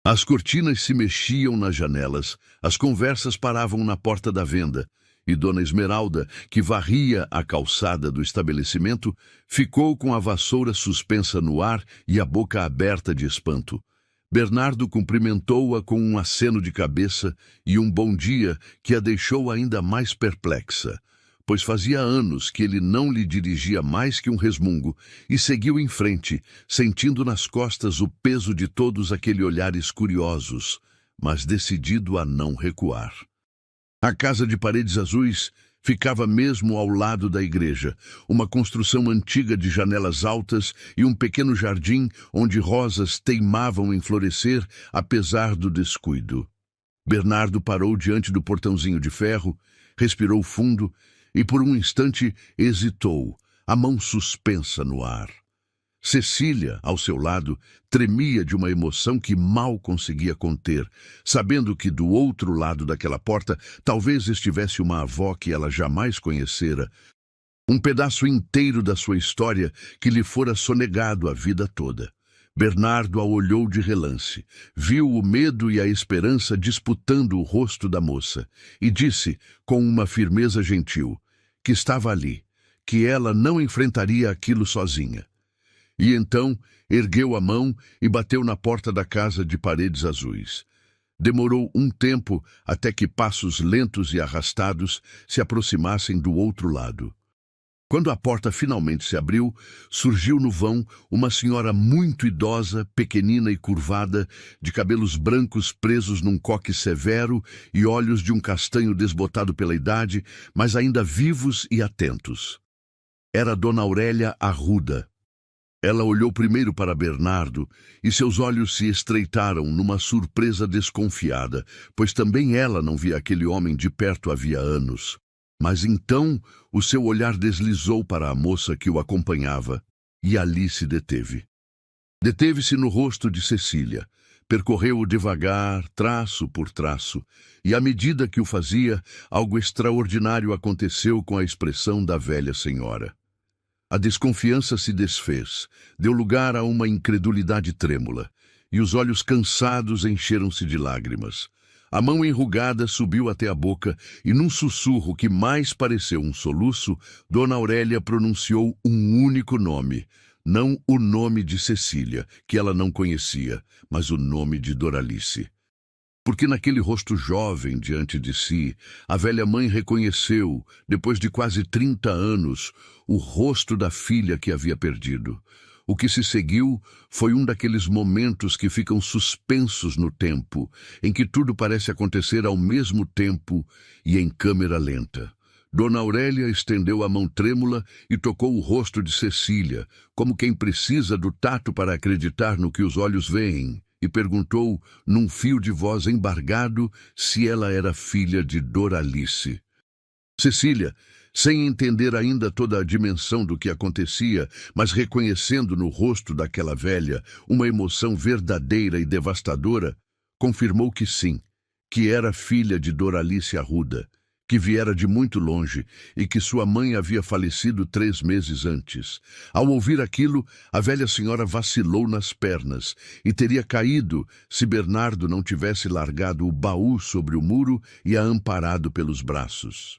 As cortinas se mexiam nas janelas, as conversas paravam na porta da venda, e Dona Esmeralda, que varria a calçada do estabelecimento, ficou com a vassoura suspensa no ar e a boca aberta de espanto. Bernardo cumprimentou-a com um aceno de cabeça e um bom dia que a deixou ainda mais perplexa, pois fazia anos que ele não lhe dirigia mais que um resmungo, e seguiu em frente, sentindo nas costas o peso de todos aqueles olhares curiosos, mas decidido a não recuar. A casa de paredes azuis ficava mesmo ao lado da igreja, uma construção antiga de janelas altas e um pequeno jardim onde rosas teimavam em florescer apesar do descuido. Bernardo parou diante do portãozinho de ferro, respirou fundo e por um instante hesitou, a mão suspensa no ar. Cecília, ao seu lado, tremia de uma emoção que mal conseguia conter, sabendo que do outro lado daquela porta talvez estivesse uma avó que ela jamais conhecera, um pedaço inteiro da sua história que lhe fora sonegado a vida toda. Bernardo a olhou de relance, viu o medo e a esperança disputando o rosto da moça, e disse, com uma firmeza gentil, que estava ali, que ela não enfrentaria aquilo sozinha. E então ergueu a mão e bateu na porta da casa de paredes azuis. Demorou um tempo até que passos lentos e arrastados se aproximassem do outro lado. Quando a porta finalmente se abriu, surgiu no vão uma senhora muito idosa, pequenina e curvada, de cabelos brancos presos num coque severo e olhos de um castanho desbotado pela idade, mas ainda vivos e atentos. Era Dona Aurélia Arruda. Ela olhou primeiro para Bernardo e seus olhos se estreitaram numa surpresa desconfiada, pois também ela não via aquele homem de perto havia anos. Mas então o seu olhar deslizou para a moça que o acompanhava e ali se deteve. Deteve-se no rosto de Cecília, Percorreu-o devagar, traço por traço, e à medida que o fazia, algo extraordinário aconteceu com a expressão da velha senhora. A desconfiança se desfez, deu lugar a uma incredulidade trêmula, e os olhos cansados encheram-se de lágrimas. A mão enrugada subiu até a boca e, num sussurro que mais pareceu um soluço, Dona Aurélia pronunciou um único nome. Não o nome de Cecília, que ela não conhecia, mas o nome de Doralice. Porque naquele rosto jovem diante de si, a velha mãe reconheceu, depois de quase 30 anos, o rosto da filha que havia perdido. O que se seguiu foi um daqueles momentos que ficam suspensos no tempo, em que tudo parece acontecer ao mesmo tempo e em câmera lenta. Dona Aurélia estendeu a mão trêmula e tocou o rosto de Cecília, como quem precisa do tato para acreditar no que os olhos veem, e perguntou, num fio de voz embargado, se ela era filha de Doralice. Cecília, sem entender ainda toda a dimensão do que acontecia, mas reconhecendo no rosto daquela velha uma emoção verdadeira e devastadora, confirmou que sim, que era filha de Doralice Arruda, que viera de muito longe e que sua mãe havia falecido 3 meses antes. Ao ouvir aquilo, a velha senhora vacilou nas pernas e teria caído se Bernardo não tivesse largado o baú sobre o muro e a amparado pelos braços.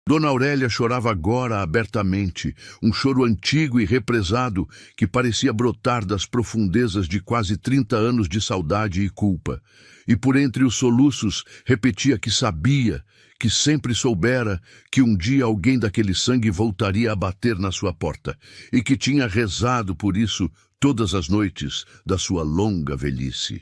Dona Aurélia chorava agora abertamente, um choro antigo e represado que parecia brotar das profundezas de quase 30 anos de saudade e culpa. E por entre os soluços repetia que sabia, que sempre soubera que um dia alguém daquele sangue voltaria a bater na sua porta e que tinha rezado por isso todas as noites da sua longa velhice.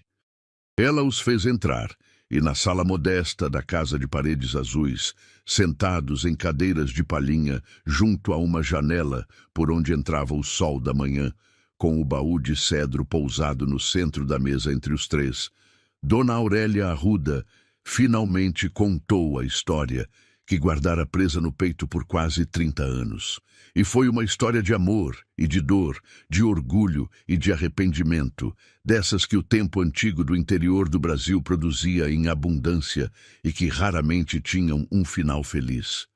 Ela os fez entrar, e na sala modesta da casa de paredes azuis, sentados em cadeiras de palhinha junto a uma janela por onde entrava o sol da manhã, com o baú de cedro pousado no centro da mesa entre os três, Dona Aurélia Arruda finalmente contou a história que guardara presa no peito por quase 30 anos. E foi uma história de amor e de dor, de orgulho e de arrependimento, dessas que o tempo antigo do interior do Brasil produzia em abundância e que raramente tinham um final feliz.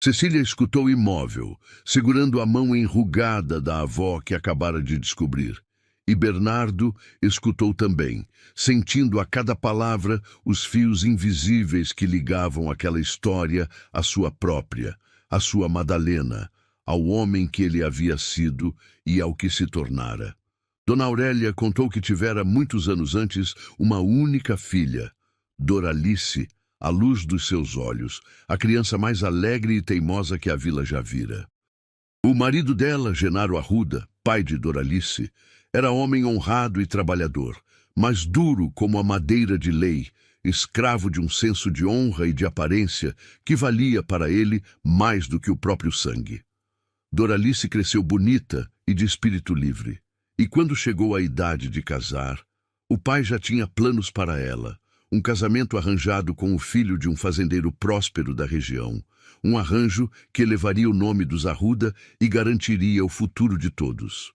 Cecília escutou imóvel, segurando a mão enrugada da avó que acabara de descobrir. E Bernardo escutou também, sentindo a cada palavra os fios invisíveis que ligavam aquela história à sua própria, à sua Madalena, ao homem que ele havia sido e ao que se tornara. Dona Aurélia contou que tivera muitos anos antes uma única filha, Doralice, à luz dos seus olhos, a criança mais alegre e teimosa que a vila já vira. O marido dela, Genaro Arruda, pai de Doralice, era homem honrado e trabalhador, mas duro como a madeira de lei, escravo de um senso de honra e de aparência que valia para ele mais do que o próprio sangue. Doralice cresceu bonita e de espírito livre, e quando chegou à idade de casar, o pai já tinha planos para ela, um casamento arranjado com o filho de um fazendeiro próspero da região, um arranjo que elevaria o nome dos Arruda e garantiria o futuro de todos.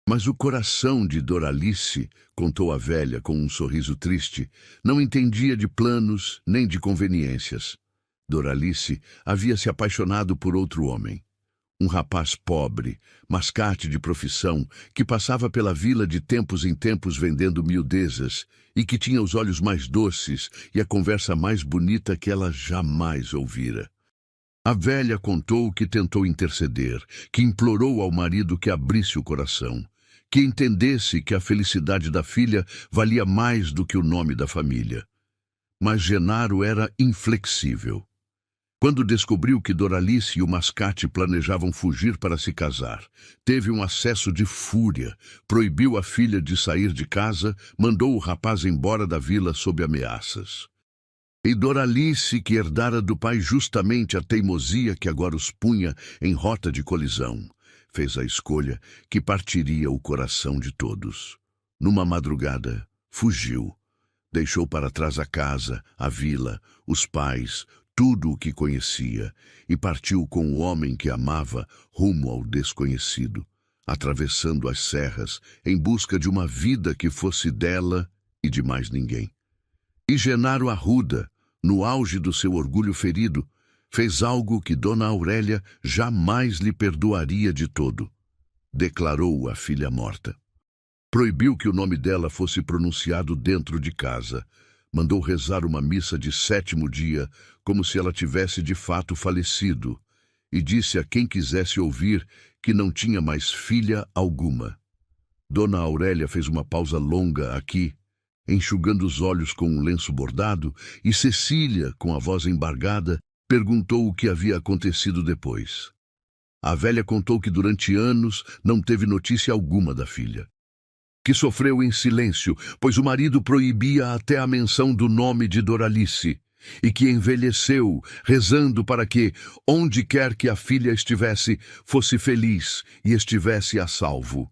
Mas o coração de Doralice, contou a velha com um sorriso triste, não entendia de planos nem de conveniências. Doralice havia se apaixonado por outro homem. Um rapaz pobre, mascate de profissão, que passava pela vila de tempos em tempos vendendo miudezas e que tinha os olhos mais doces e a conversa mais bonita que ela jamais ouvira. A velha contou que tentou interceder, que implorou ao marido que abrisse o coração, que entendesse que a felicidade da filha valia mais do que o nome da família. Mas Genaro era inflexível. Quando descobriu que Doralice e o mascate planejavam fugir para se casar, teve um acesso de fúria, proibiu a filha de sair de casa, mandou o rapaz embora da vila sob ameaças. E Doralice, que herdara do pai justamente a teimosia que agora os punha em rota de colisão, fez a escolha que partiria o coração de todos. Numa madrugada, fugiu. Deixou para trás a casa, a vila, os pais, tudo o que conhecia, e partiu com o homem que amava rumo ao desconhecido, atravessando as serras em busca de uma vida que fosse dela e de mais ninguém. E Genaro Arruda, no auge do seu orgulho ferido, fez algo que Dona Aurélia jamais lhe perdoaria de todo. Declarou a filha morta. Proibiu que o nome dela fosse pronunciado dentro de casa. Mandou rezar uma missa de 7º dia, como se ela tivesse de fato falecido, e disse a quem quisesse ouvir que não tinha mais filha alguma. Dona Aurélia fez uma pausa longa aqui, enxugando os olhos com um lenço bordado, e Cecília, com a voz embargada, perguntou o que havia acontecido depois. A velha contou que durante anos não teve notícia alguma da filha, que sofreu em silêncio, pois o marido proibia até a menção do nome de Doralice, e que envelheceu, rezando para que, onde quer que a filha estivesse, fosse feliz e estivesse a salvo.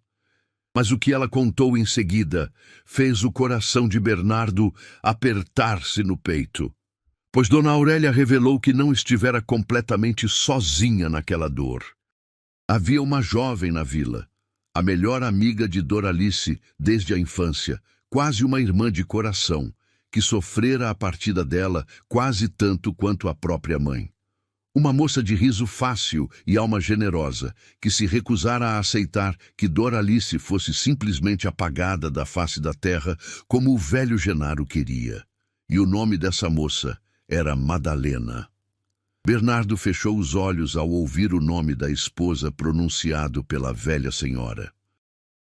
Mas o que ela contou em seguida fez o coração de Bernardo apertar-se no peito, pois Dona Aurélia revelou que não estivera completamente sozinha naquela dor. Havia uma jovem na vila, a melhor amiga de Doralice desde a infância, quase uma irmã de coração, que sofrera a partida dela quase tanto quanto a própria mãe. Uma moça de riso fácil e alma generosa, que se recusara a aceitar que Doralice fosse simplesmente apagada da face da terra, como o velho Genaro queria. E o nome dessa moça era Madalena. Bernardo fechou os olhos ao ouvir o nome da esposa pronunciado pela velha senhora.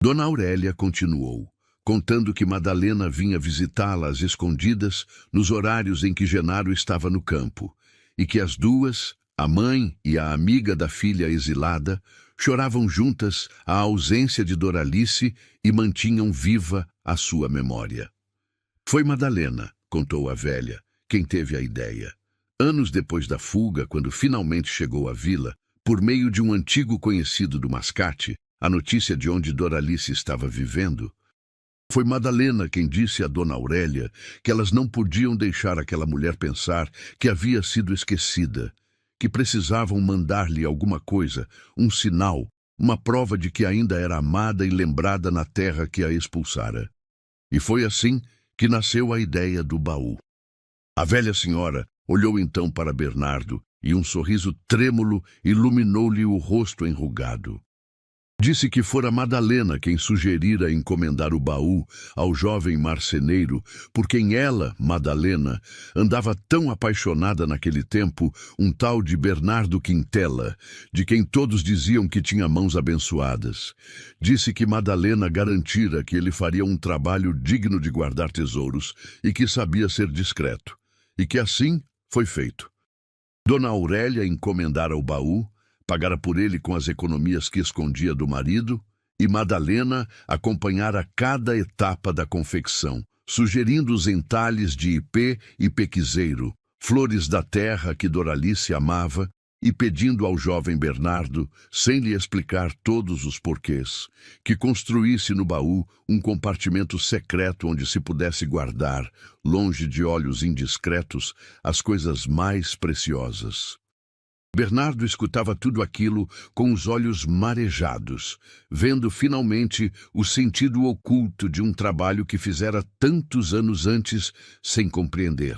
Dona Aurélia continuou, contando que Madalena vinha visitá-la às escondidas nos horários em que Genaro estava no campo, e que as duas, a mãe e a amiga da filha exilada, choravam juntas a ausência de Doralice e mantinham viva a sua memória. Foi Madalena, contou a velha, quem teve a ideia. Anos depois da fuga, quando finalmente chegou à vila, por meio de um antigo conhecido do Mascate, a notícia de onde Doralice estava vivendo, foi Madalena quem disse a Dona Aurélia que elas não podiam deixar aquela mulher pensar que havia sido esquecida, que precisavam mandar-lhe alguma coisa, um sinal, uma prova de que ainda era amada e lembrada na terra que a expulsara. E foi assim que nasceu a ideia do baú. A velha senhora olhou então para Bernardo e um sorriso trêmulo iluminou-lhe o rosto enrugado. Disse que fora Madalena quem sugerira encomendar o baú ao jovem marceneiro, por quem ela, Madalena, andava tão apaixonada naquele tempo, um tal de Bernardo Quintela, de quem todos diziam que tinha mãos abençoadas. Disse que Madalena garantira que ele faria um trabalho digno de guardar tesouros e que sabia ser discreto, e que assim foi feito. Dona Aurélia encomendara o baú, pagara por ele com as economias que escondia do marido, e Madalena acompanhara cada etapa da confecção, sugerindo os entalhes de ipê e pequizeiro, flores da terra que Doralice amava, e pedindo ao jovem Bernardo, sem lhe explicar todos os porquês, que construísse no baú um compartimento secreto onde se pudesse guardar, longe de olhos indiscretos, as coisas mais preciosas. Bernardo escutava tudo aquilo com os olhos marejados, vendo finalmente o sentido oculto de um trabalho que fizera tantos anos antes sem compreender.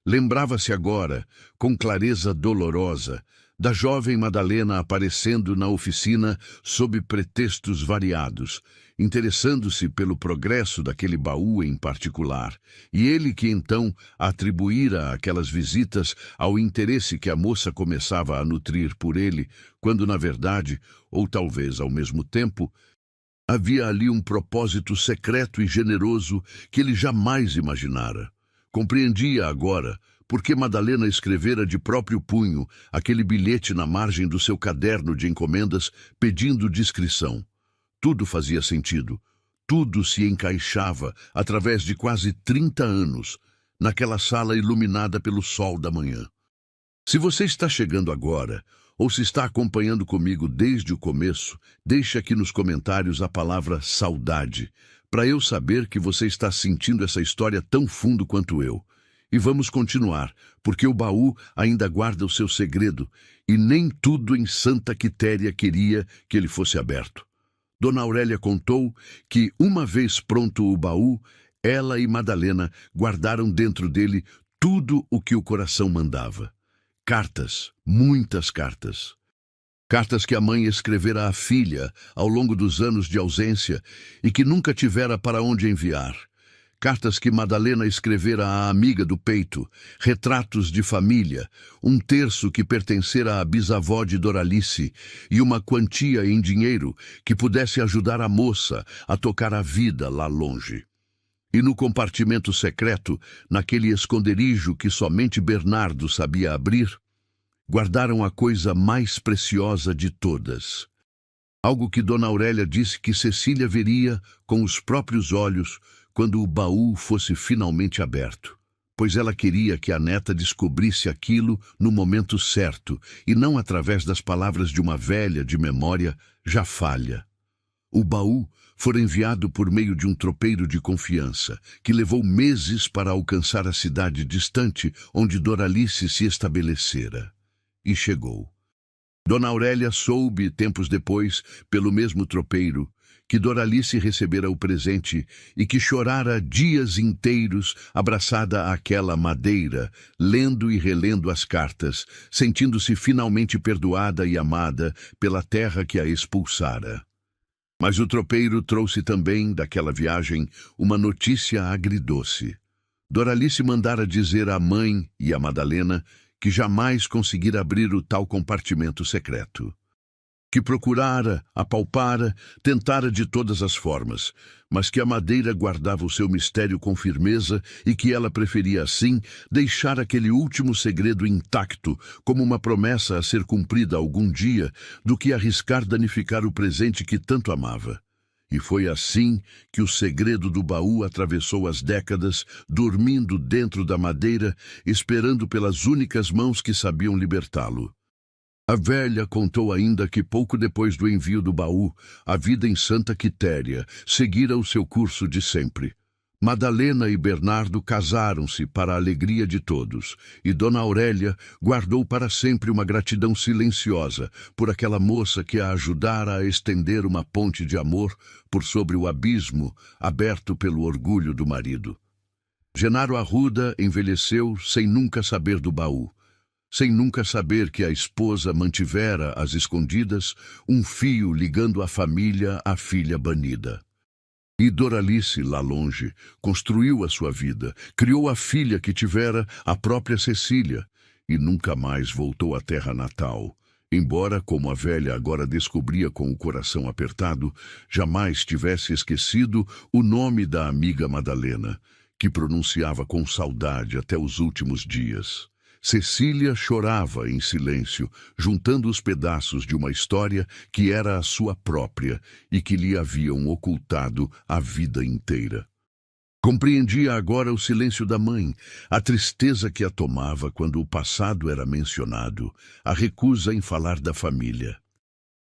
Lembrava-se agora, com clareza dolorosa, da jovem Madalena aparecendo na oficina sob pretextos variados, interessando-se pelo progresso daquele baú em particular, e ele que então atribuíra aquelas visitas ao interesse que a moça começava a nutrir por ele, quando na verdade, ou talvez ao mesmo tempo, havia ali um propósito secreto e generoso que ele jamais imaginara. Compreendia agora porque Madalena escrevera de próprio punho aquele bilhete na margem do seu caderno de encomendas pedindo discrição. Tudo fazia sentido. Tudo se encaixava, através de quase 30 anos, naquela sala iluminada pelo sol da manhã. Se você está chegando agora, ou se está acompanhando comigo desde o começo, deixe aqui nos comentários a palavra saudade, para eu saber que você está sentindo essa história tão fundo quanto eu. E vamos continuar, porque o baú ainda guarda o seu segredo, e nem tudo em Santa Quitéria queria que ele fosse aberto. Dona Aurélia contou que, uma vez pronto o baú, Ela e Madalena guardaram dentro dele tudo o que o coração mandava. Cartas, muitas cartas. Cartas que a mãe escrevera à filha ao longo dos anos de ausência e que nunca tivera para onde enviar. Cartas que Madalena escrevera à amiga do peito, retratos de família, um terço que pertencera à bisavó de Doralice e uma quantia em dinheiro que pudesse ajudar a moça a tocar a vida lá longe. E no compartimento secreto, naquele esconderijo que somente Bernardo sabia abrir, guardaram a coisa mais preciosa de todas. Algo que Dona Aurélia disse que Cecília veria com os próprios olhos quando o baú fosse finalmente aberto, pois ela queria que a neta descobrisse aquilo no momento certo e não através das palavras de uma velha de memória já falha. O baú fora enviado por meio de um tropeiro de confiança, que levou meses para alcançar a cidade distante onde Doralice se estabelecera. E chegou. Dona Aurélia soube, tempos depois, pelo mesmo tropeiro, que Doralice recebera o presente e que chorara dias inteiros abraçada àquela madeira, lendo e relendo as cartas, sentindo-se finalmente perdoada e amada pela terra que a expulsara. Mas o tropeiro trouxe também, daquela viagem, uma notícia agridoce. Doralice mandara dizer à mãe e à Madalena que jamais conseguira abrir o tal compartimento secreto. Que procurara, apalpara, tentara de todas as formas, mas que a madeira guardava o seu mistério com firmeza e que ela preferia, assim, deixar aquele último segredo intacto, como uma promessa a ser cumprida algum dia, do que arriscar danificar o presente que tanto amava. E foi assim que o segredo do baú atravessou as décadas, dormindo dentro da madeira, esperando pelas únicas mãos que sabiam libertá-lo. A velha contou ainda que pouco depois do envio do baú, a vida em Santa Quitéria seguira o seu curso de sempre. Madalena e Bernardo casaram-se para a alegria de todos, e Dona Aurélia guardou para sempre uma gratidão silenciosa por aquela moça que a ajudara a estender uma ponte de amor por sobre o abismo aberto pelo orgulho do marido. Genaro Arruda envelheceu sem nunca saber do baú, sem nunca saber que a esposa mantivera, às escondidas, um fio ligando a família à filha banida. E Doralice, lá longe, construiu a sua vida, criou a filha que tivera a própria Cecília, e nunca mais voltou à terra natal, embora, como a velha agora descobria com o coração apertado, jamais tivesse esquecido o nome da amiga Madalena, que pronunciava com saudade até os últimos dias. Cecília chorava em silêncio, juntando os pedaços de uma história que era a sua própria e que lhe haviam ocultado a vida inteira. Compreendia agora o silêncio da mãe, a tristeza que a tomava quando o passado era mencionado, a recusa em falar da família.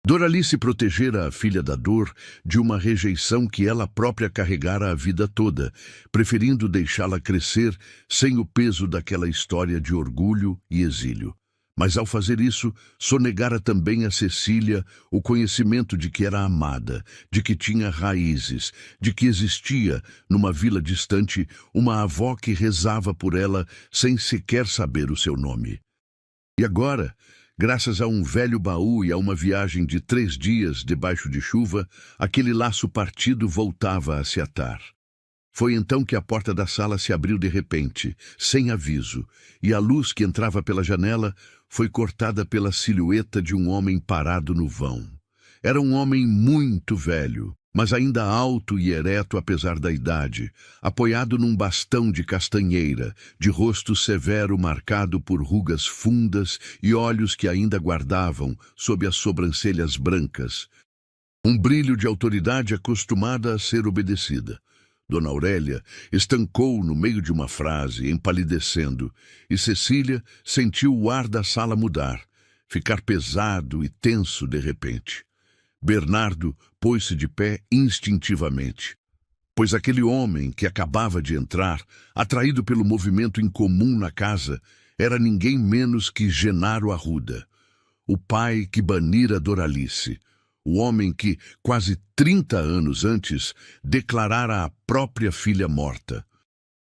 Doralice protegera a filha da dor de uma rejeição que ela própria carregara a vida toda, preferindo deixá-la crescer sem o peso daquela história de orgulho e exílio. Mas ao fazer isso, sonegara também a Cecília o conhecimento de que era amada, de que tinha raízes, de que existia, numa vila distante, uma avó que rezava por ela sem sequer saber o seu nome. E agora, graças a um velho baú e a uma viagem de 3 dias debaixo de chuva, aquele laço partido voltava a se atar. Foi então que a porta da sala se abriu de repente, sem aviso, e a luz que entrava pela janela foi cortada pela silhueta de um homem parado no vão. Era um homem muito velho, mas ainda alto e ereto apesar da idade, apoiado num bastão de castanheira, de rosto severo marcado por rugas fundas e olhos que ainda guardavam, sob as sobrancelhas brancas, um brilho de autoridade acostumada a ser obedecida. Dona Aurélia estancou no meio de uma frase, empalidecendo, e Cecília sentiu o ar da sala mudar, ficar pesado e tenso de repente. Bernardo pôs-se de pé instintivamente, pois aquele homem que acabava de entrar, atraído pelo movimento incomum na casa, era ninguém menos que Genaro Arruda, o pai que banira Doralice, o homem que, quase 30 anos antes, declarara a própria filha morta.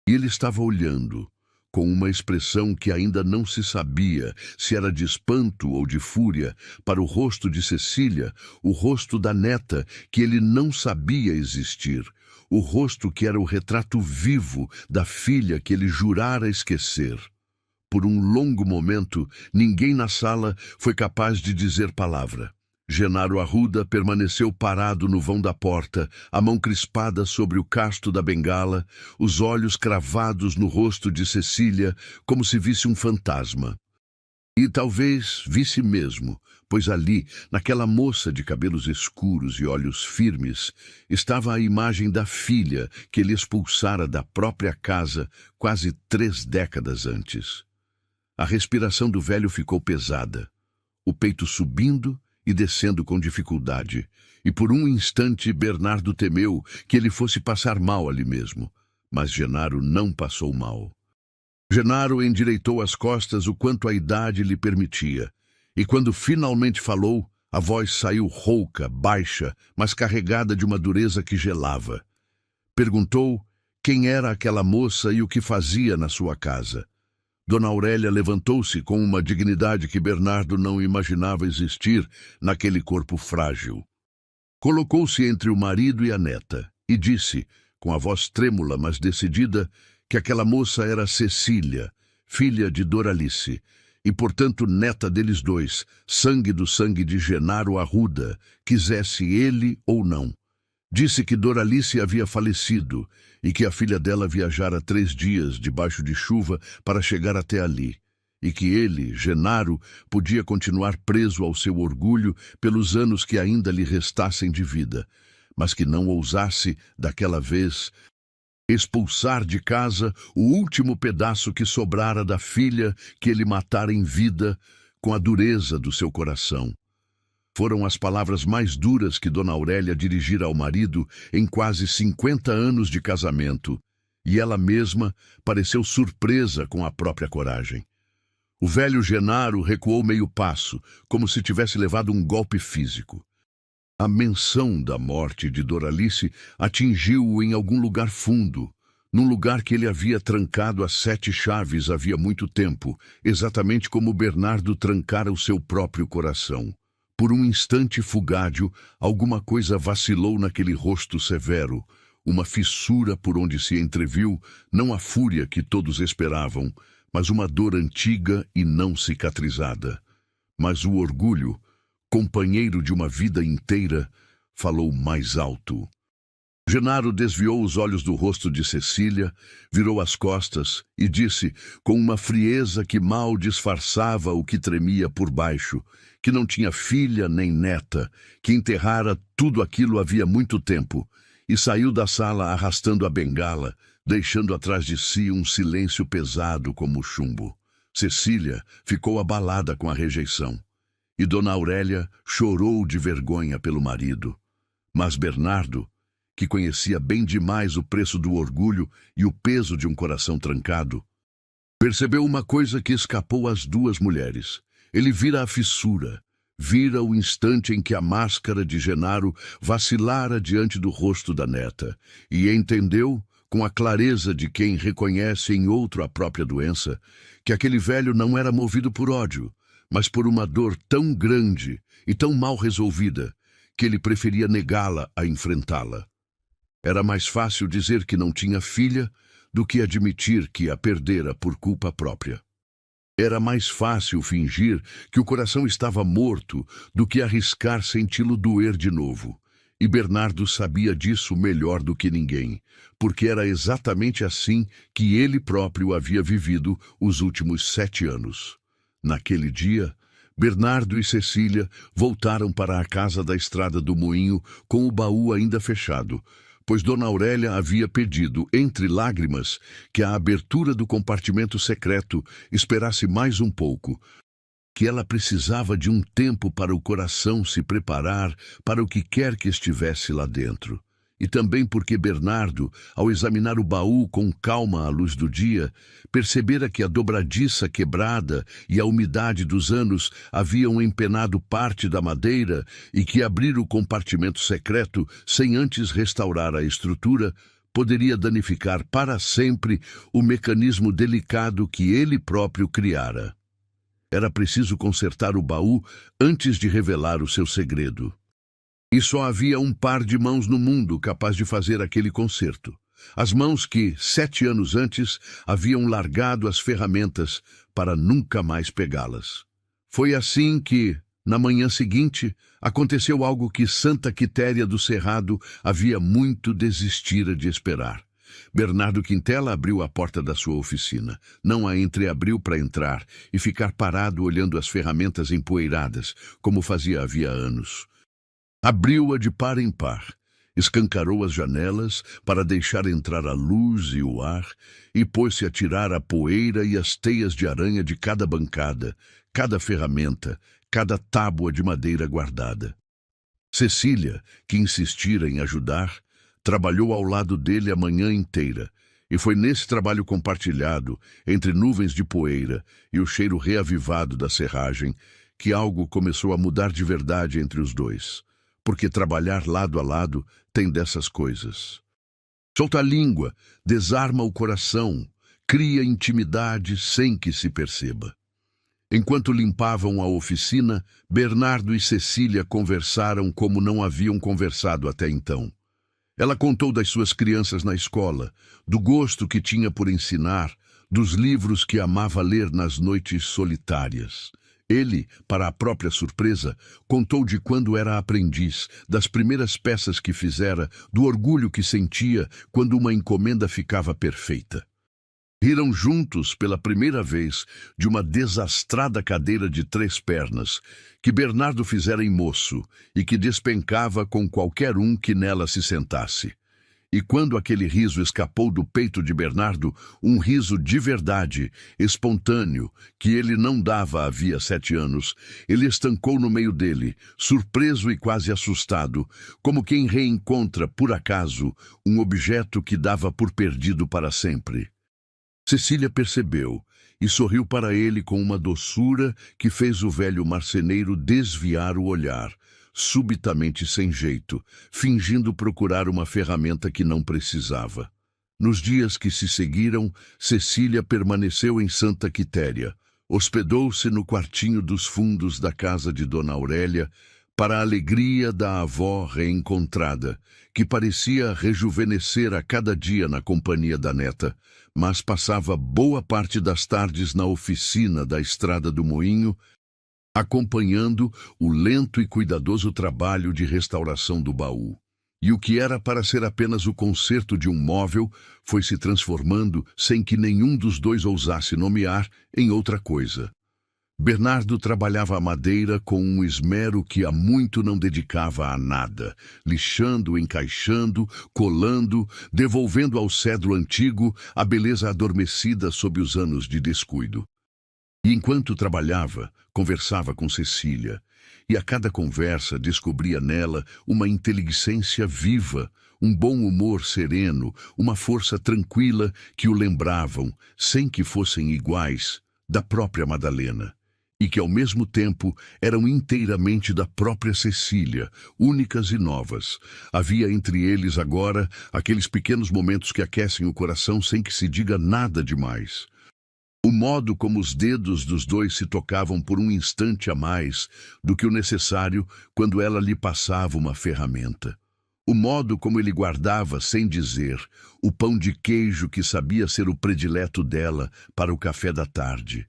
E ele estava olhando, com uma expressão que ainda não se sabia se era de espanto ou de fúria, para o rosto de Cecília, o rosto da neta que ele não sabia existir, o rosto que era o retrato vivo da filha que ele jurara esquecer. Por um longo momento, ninguém na sala foi capaz de dizer palavra. Genaro Arruda permaneceu parado no vão da porta, a mão crispada sobre o casto da bengala, os olhos cravados no rosto de Cecília, como se visse um fantasma. E talvez visse mesmo, pois ali, naquela moça de cabelos escuros e olhos firmes, estava a imagem da filha que ele expulsara da própria casa quase 3 décadas antes. A respiração do velho ficou pesada, o peito subindo e descendo com dificuldade, e por um instante Bernardo temeu que ele fosse passar mal ali mesmo, mas Genaro não passou mal. Genaro endireitou as costas o quanto a idade lhe permitia, e quando finalmente falou, a voz saiu rouca, baixa, mas carregada de uma dureza que gelava. Perguntou quem era aquela moça e o que fazia na sua casa. Dona Aurélia levantou-se com uma dignidade que Bernardo não imaginava existir naquele corpo frágil. Colocou-se entre o marido e a neta e disse, com a voz trêmula mas decidida, que aquela moça era Cecília, filha de Doralice, e portanto neta deles dois, sangue do sangue de Genaro Arruda, quisesse ele ou não. Disse que Doralice havia falecido e que a filha dela viajara 3 dias debaixo de chuva para chegar até ali, e que ele, Genaro, podia continuar preso ao seu orgulho pelos anos que ainda lhe restassem de vida, mas que não ousasse, daquela vez, expulsar de casa o último pedaço que sobrara da filha que ele matara em vida com a dureza do seu coração. Foram as palavras mais duras que Dona Aurélia dirigira ao marido em quase 50 anos de casamento, e ela mesma pareceu surpresa com a própria coragem. O velho Genaro recuou meio passo, como se tivesse levado um golpe físico. A menção da morte de Doralice atingiu-o em algum lugar fundo, num lugar que ele havia trancado a 7 chaves havia muito tempo, exatamente como Bernardo trancara o seu próprio coração. Por um instante fugádio, alguma coisa vacilou naquele rosto severo, uma fissura por onde se entreviu, não a fúria que todos esperavam, mas uma dor antiga e não cicatrizada. Mas o orgulho, companheiro de uma vida inteira, falou mais alto. Genaro desviou os olhos do rosto de Cecília, virou as costas e disse, com uma frieza que mal disfarçava o que tremia por baixo, que não tinha filha nem neta, que enterrara tudo aquilo havia muito tempo, e saiu da sala arrastando a bengala, deixando atrás de si um silêncio pesado como chumbo. Cecília ficou abalada com a rejeição, e Dona Aurélia chorou de vergonha pelo marido. Mas Bernardo, que conhecia bem demais o preço do orgulho e o peso de um coração trancado, percebeu uma coisa que escapou às 2 mulheres. Ele vira a fissura, vira o instante em que a máscara de Genaro vacilara diante do rosto da neta, e entendeu, com a clareza de quem reconhece em outro a própria doença, que aquele velho não era movido por ódio, mas por uma dor tão grande e tão mal resolvida, que ele preferia negá-la a enfrentá-la. Era mais fácil dizer que não tinha filha do que admitir que a perdera por culpa própria. Era mais fácil fingir que o coração estava morto do que arriscar senti-lo doer de novo. E Bernardo sabia disso melhor do que ninguém, porque era exatamente assim que ele próprio havia vivido os últimos 7 anos. Naquele dia, Bernardo e Cecília voltaram para a casa da Estrada do Moinho com o baú ainda fechado, pois Dona Aurélia havia pedido, entre lágrimas, que a abertura do compartimento secreto esperasse mais um pouco, que ela precisava de um tempo para o coração se preparar para o que quer que estivesse lá dentro, E também porque Bernardo, ao examinar o baú com calma à luz do dia, percebera que a dobradiça quebrada e a umidade dos anos haviam empenado parte da madeira e que abrir o compartimento secreto sem antes restaurar a estrutura poderia danificar para sempre o mecanismo delicado que ele próprio criara. Era preciso consertar o baú antes de revelar o seu segredo. E só havia um par de mãos no mundo capaz de fazer aquele conserto. As mãos que, 7 anos antes, haviam largado as ferramentas para nunca mais pegá-las. Foi assim que, na manhã seguinte, aconteceu algo que Santa Quitéria do Cerrado havia muito desistira de esperar. Bernardo Quintela abriu a porta da sua oficina. Não a entreabriu para entrar e ficar parado olhando as ferramentas empoeiradas, como fazia havia anos. Abriu-a de par em par, escancarou as janelas para deixar entrar a luz e o ar e pôs-se a tirar a poeira e as teias de aranha de cada bancada, cada ferramenta, cada tábua de madeira guardada. Cecília, que insistira em ajudar, trabalhou ao lado dele a manhã inteira, e foi nesse trabalho compartilhado, entre nuvens de poeira e o cheiro reavivado da serragem, que algo começou a mudar de verdade entre os dois. Porque trabalhar lado a lado tem dessas coisas. Solta a língua, desarma o coração, cria intimidade sem que se perceba. Enquanto limpavam a oficina, Bernardo e Cecília conversaram como não haviam conversado até então. Ela contou das suas crianças na escola, do gosto que tinha por ensinar, dos livros que amava ler nas noites solitárias. Ele, para a própria surpresa, contou de quando era aprendiz, das primeiras peças que fizera, do orgulho que sentia quando uma encomenda ficava perfeita. Riram juntos pela primeira vez de uma desastrada cadeira de 3 pernas, que Bernardo fizera em moço e que despencava com qualquer um que nela se sentasse. E quando aquele riso escapou do peito de Bernardo, um riso de verdade, espontâneo, que ele não dava havia 7 anos, ele estancou no meio dele, surpreso e quase assustado, como quem reencontra, por acaso, um objeto que dava por perdido para sempre. Cecília percebeu e sorriu para ele com uma doçura que fez o velho marceneiro desviar o olhar, subitamente sem jeito, fingindo procurar uma ferramenta que não precisava. Nos dias que se seguiram, Cecília permaneceu em Santa Quitéria. Hospedou-se no quartinho dos fundos da casa de Dona Aurélia, para a alegria da avó reencontrada, que parecia rejuvenescer a cada dia na companhia da neta, mas passava boa parte das tardes na oficina da Estrada do Moinho, acompanhando o lento e cuidadoso trabalho de restauração do baú. E o que era para ser apenas o conserto de um móvel foi se transformando, sem que nenhum dos dois ousasse nomear, em outra coisa. Bernardo trabalhava a madeira com um esmero que há muito não dedicava a nada, lixando, encaixando, colando, devolvendo ao cedro antigo a beleza adormecida sob os anos de descuido. E enquanto trabalhava, conversava com Cecília, e a cada conversa descobria nela uma inteligência viva, um bom humor sereno, uma força tranquila que o lembravam, sem que fossem iguais, da própria Madalena, e que ao mesmo tempo eram inteiramente da própria Cecília, únicas e novas. Havia entre eles agora aqueles pequenos momentos que aquecem o coração sem que se diga nada demais. O modo como os dedos dos dois se tocavam por um instante a mais do que o necessário quando ela lhe passava uma ferramenta. O modo como ele guardava, sem dizer, o pão de queijo que sabia ser o predileto dela para o café da tarde.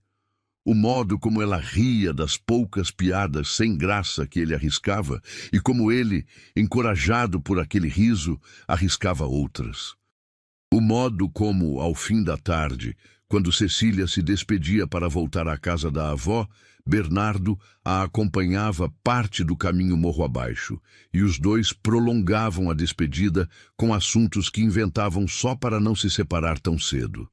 O modo como ela ria das poucas piadas sem graça que ele arriscava e como ele, encorajado por aquele riso, arriscava outras. O modo como, ao fim da tarde, quando Cecília se despedia para voltar à casa da avó, Bernardo a acompanhava parte do caminho morro abaixo, e os dois prolongavam a despedida com assuntos que inventavam só para não se separar tão cedo.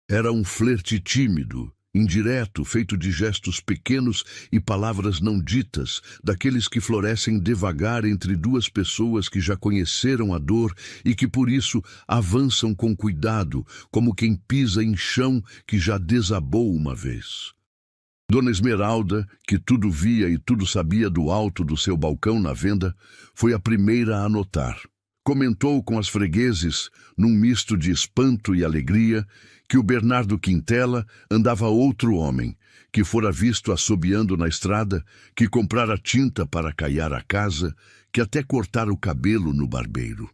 Era um flerte tímido, indireto, feito de gestos pequenos e palavras não ditas, daqueles que florescem devagar entre duas pessoas que já conheceram a dor e que por isso avançam com cuidado, como quem pisa em chão que já desabou uma vez. Dona Esmeralda, que tudo via e tudo sabia do alto do seu balcão na venda, foi a primeira a notar. Comentou com as fregueses, num misto de espanto e alegria, que o Bernardo Quintela andava outro homem, que fora visto assobiando na estrada, que comprara tinta para caiar a casa, que até cortara o cabelo no barbeiro.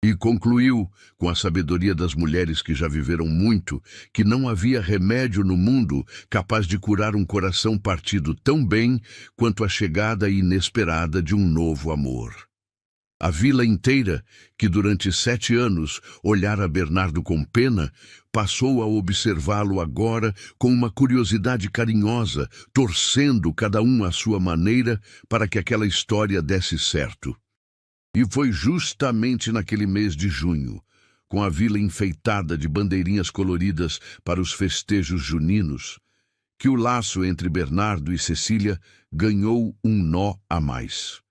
E concluiu, com a sabedoria das mulheres que já viveram muito, que não havia remédio no mundo capaz de curar um coração partido tão bem quanto a chegada inesperada de um novo amor. A vila inteira, que durante 7 anos olhara Bernardo com pena, passou a observá-lo agora com uma curiosidade carinhosa, torcendo cada um à sua maneira para que aquela história desse certo. E foi justamente naquele mês de junho, com a vila enfeitada de bandeirinhas coloridas para os festejos juninos, que o laço entre Bernardo e Cecília ganhou um nó a mais.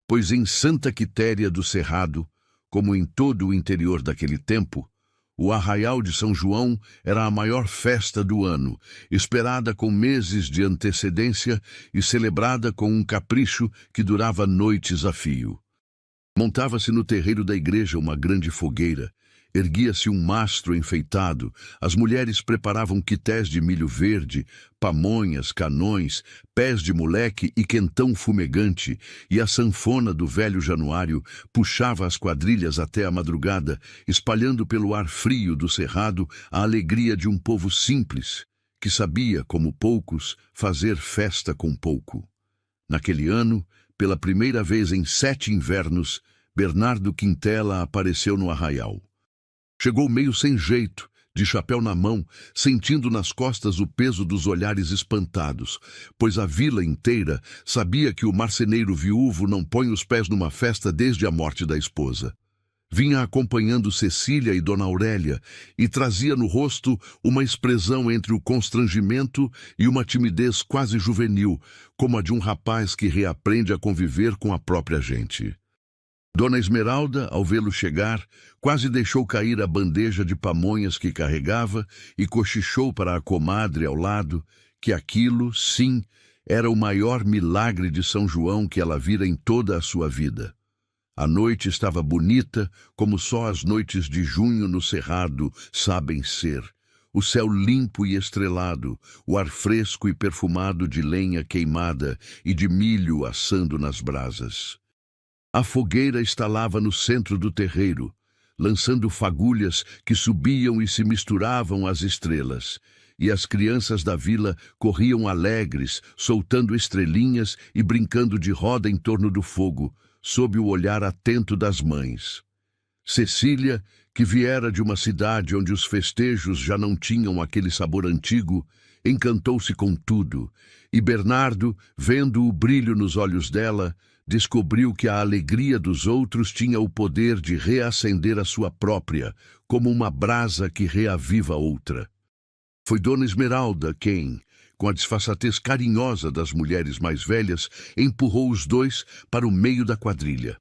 Pois em Santa Quitéria do Cerrado, como em todo o interior daquele tempo, o Arraial de São João era a maior festa do ano, esperada com meses de antecedência e celebrada com um capricho que durava noites a fio. Montava-se no terreiro da igreja uma grande fogueira, erguia-se um mastro enfeitado, as mulheres preparavam quités de milho verde, pamonhas, canões, pés de moleque e quentão fumegante, e a sanfona do velho Januário puxava as quadrilhas até a madrugada, espalhando pelo ar frio do cerrado a alegria de um povo simples, que sabia, como poucos, fazer festa com pouco. Naquele ano, pela primeira vez em 7 invernos, Bernardo Quintela apareceu no arraial. Chegou meio sem jeito, de chapéu na mão, sentindo nas costas o peso dos olhares espantados, pois a vila inteira sabia que o marceneiro viúvo não põe os pés numa festa desde a morte da esposa. Vinha acompanhando Cecília e Dona Aurélia e trazia no rosto uma expressão entre o constrangimento e uma timidez quase juvenil, como a de um rapaz que reaprende a conviver com a própria gente. Dona Esmeralda, ao vê-lo chegar, quase deixou cair a bandeja de pamonhas que carregava e cochichou para a comadre ao lado que aquilo, sim, era o maior milagre de São João que ela vira em toda a sua vida. A noite estava bonita, como só as noites de junho no Cerrado sabem ser. O céu limpo e estrelado, o ar fresco e perfumado de lenha queimada e de milho assando nas brasas. A fogueira estalava no centro do terreiro, lançando fagulhas que subiam e se misturavam às estrelas, e as crianças da vila corriam alegres, soltando estrelinhas e brincando de roda em torno do fogo, sob o olhar atento das mães. Cecília, que viera de uma cidade onde os festejos já não tinham aquele sabor antigo, encantou-se com tudo, e Bernardo, vendo o brilho nos olhos dela, descobriu que a alegria dos outros tinha o poder de reacender a sua própria, como uma brasa que reaviva outra. Foi Dona Esmeralda quem, com a disfarçatez carinhosa das mulheres mais velhas, empurrou os dois para o meio da quadrilha.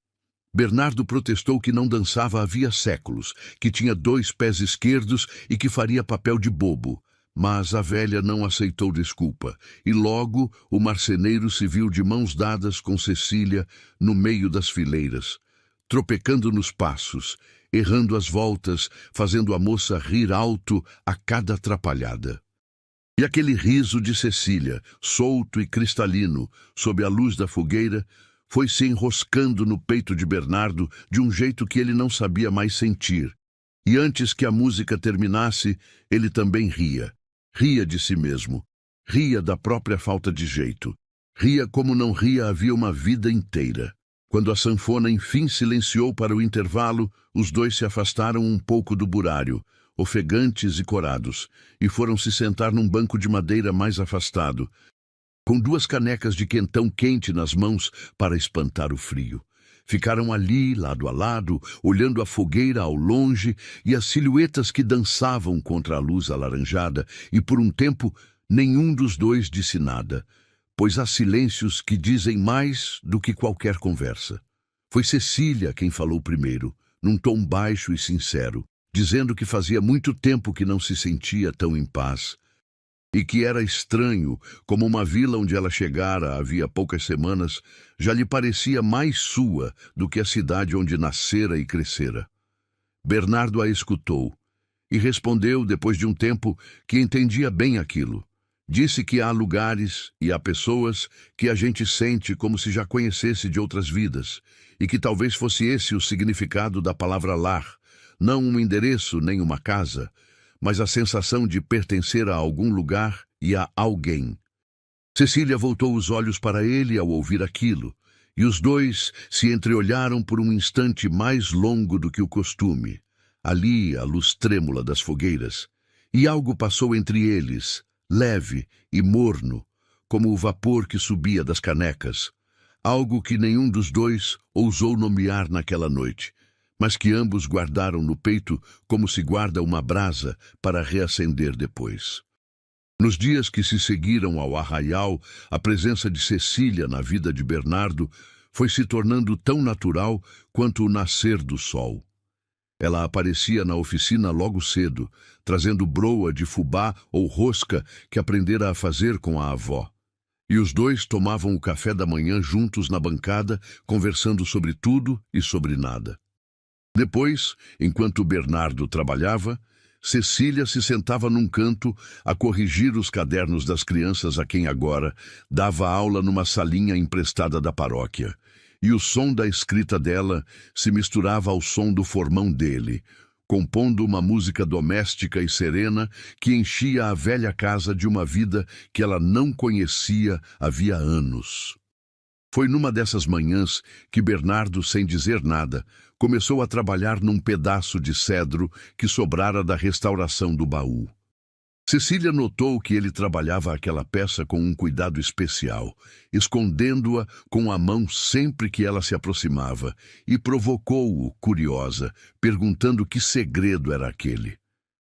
Bernardo protestou que não dançava havia séculos, que tinha 2 pés esquerdos e que faria papel de bobo. Mas a velha não aceitou desculpa, e logo o marceneiro se viu de mãos dadas com Cecília no meio das fileiras, tropecando nos passos, errando as voltas, fazendo a moça rir alto a cada atrapalhada. E aquele riso de Cecília, solto e cristalino, sob a luz da fogueira, foi se enroscando no peito de Bernardo de um jeito que ele não sabia mais sentir. E antes que a música terminasse, ele também ria. Ria de si mesmo. Ria da própria falta de jeito. Ria como não ria havia uma vida inteira. Quando a sanfona enfim silenciou para o intervalo, os dois se afastaram um pouco do burário, ofegantes e corados, e foram se sentar num banco de madeira mais afastado, com 2 canecas de quentão quente nas mãos para espantar o frio. Ficaram ali, lado a lado, olhando a fogueira ao longe e as silhuetas que dançavam contra a luz alaranjada, e por um tempo Nenhum dos dois disse nada, pois há silêncios que dizem mais do que qualquer conversa. Foi Cecília quem falou primeiro, num tom baixo e sincero, dizendo que fazia muito tempo que não se sentia tão em paz, e que era estranho como uma vila onde ela chegara havia poucas semanas já lhe parecia mais sua do que a cidade onde nascera e crescera. Bernardo a escutou e respondeu, depois de um tempo, que entendia bem aquilo. Disse que há lugares e há pessoas que a gente sente como se já conhecesse de outras vidas, e que talvez fosse esse o significado da palavra lar, não um endereço nem uma casa, mas a sensação de pertencer a algum lugar e a alguém. Cecília voltou os olhos para ele ao ouvir aquilo, e os dois se entreolharam por um instante mais longo do que o costume, ali à luz trêmula das fogueiras, e algo passou entre eles, leve e morno, como o vapor que subia das canecas, algo que nenhum dos dois ousou nomear naquela noite, mas que ambos guardaram no peito como se guarda uma brasa para reacender depois. Nos dias que se seguiram ao arraial, a presença de Cecília na vida de Bernardo foi se tornando tão natural quanto o nascer do sol. Ela aparecia na oficina logo cedo, trazendo broa de fubá ou rosca que aprendera a fazer com a avó. E os dois tomavam o café da manhã juntos na bancada, conversando sobre tudo e sobre nada. Depois, enquanto Bernardo trabalhava, Cecília se sentava num canto a corrigir os cadernos das crianças a quem agora dava aula numa salinha emprestada da paróquia, e o som da escrita dela se misturava ao som do formão dele, compondo uma música doméstica e serena que enchia a velha casa de uma vida que ela não conhecia havia anos. Foi numa dessas manhãs que Bernardo, sem dizer nada, começou a trabalhar num pedaço de cedro que sobrara da restauração do baú. Cecília notou que ele trabalhava aquela peça com um cuidado especial, escondendo-a com a mão sempre que ela se aproximava, e provocou-o, curiosa, perguntando que segredo era aquele.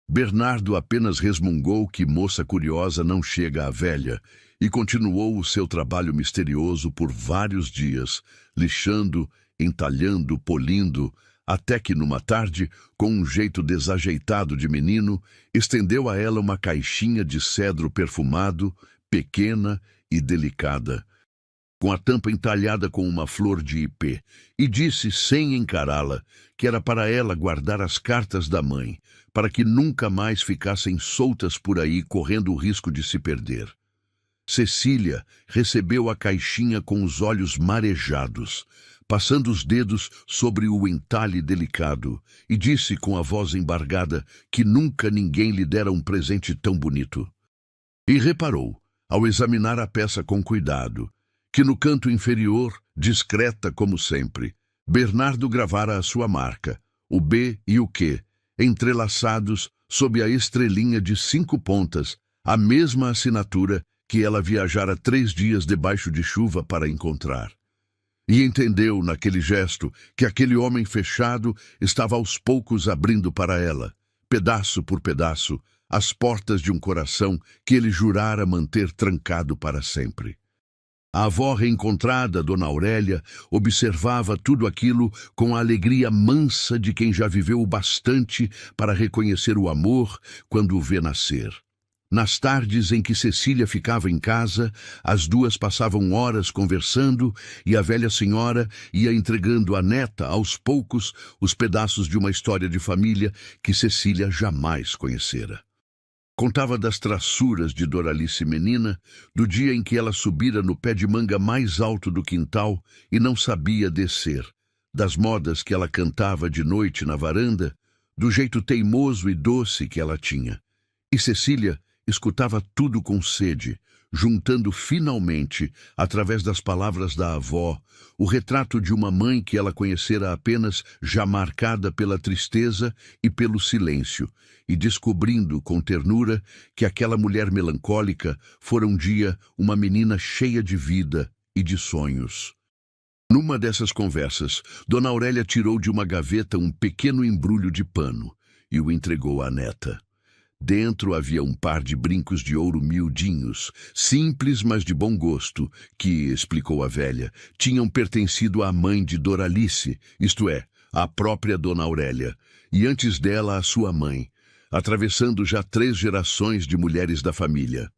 Bernardo apenas resmungou que moça curiosa não chega à velha, e continuou o seu trabalho misterioso por vários dias, lixando, entalhando, polindo, até que numa tarde, com um jeito desajeitado de menino, estendeu a ela uma caixinha de cedro perfumado, pequena e delicada, com a tampa entalhada com uma flor de ipê, e disse, sem encará-la, que era para ela guardar as cartas da mãe, para que nunca mais ficassem soltas por aí correndo o risco de se perder. Cecília recebeu a caixinha com os olhos marejados, passando os dedos sobre o entalhe delicado, e disse com a voz embargada que nunca ninguém lhe dera um presente tão bonito. E reparou, ao examinar a peça com cuidado, que no canto inferior, discreta como sempre, Bernardo gravara a sua marca, o B e o Q, entrelaçados sob a estrelinha de 5 pontas, a mesma assinatura que ela viajara 3 dias debaixo de chuva para encontrar. E entendeu, naquele gesto, que aquele homem fechado estava aos poucos abrindo para ela, pedaço por pedaço, as portas de um coração que ele jurara manter trancado para sempre. A avó reencontrada, Dona Aurélia, observava tudo aquilo com a alegria mansa de quem já viveu o bastante para reconhecer o amor quando o vê nascer. Nas tardes em que Cecília ficava em casa, as duas passavam horas conversando e a velha senhora ia entregando à neta, aos poucos, os pedaços de uma história de família que Cecília jamais conhecera. Contava das traçuras de Doralice menina, do dia em que ela subira no pé de manga mais alto do quintal e não sabia descer, das modas que ela cantava de noite na varanda, do jeito teimoso e doce que ela tinha. E Cecília escutava tudo com sede, juntando finalmente, através das palavras da avó, o retrato de uma mãe que ela conhecera apenas já marcada pela tristeza e pelo silêncio, e descobrindo com ternura que aquela mulher melancólica fora um dia uma menina cheia de vida e de sonhos. Numa dessas conversas, Dona Aurélia tirou de uma gaveta um pequeno embrulho de pano e o entregou à neta. Dentro havia um par de brincos de ouro miudinhos, simples, mas de bom gosto, que, explicou a velha, tinham pertencido à mãe de Doralice, isto é, à própria Dona Aurélia, e antes dela à sua mãe, atravessando já 3 gerações de mulheres da família.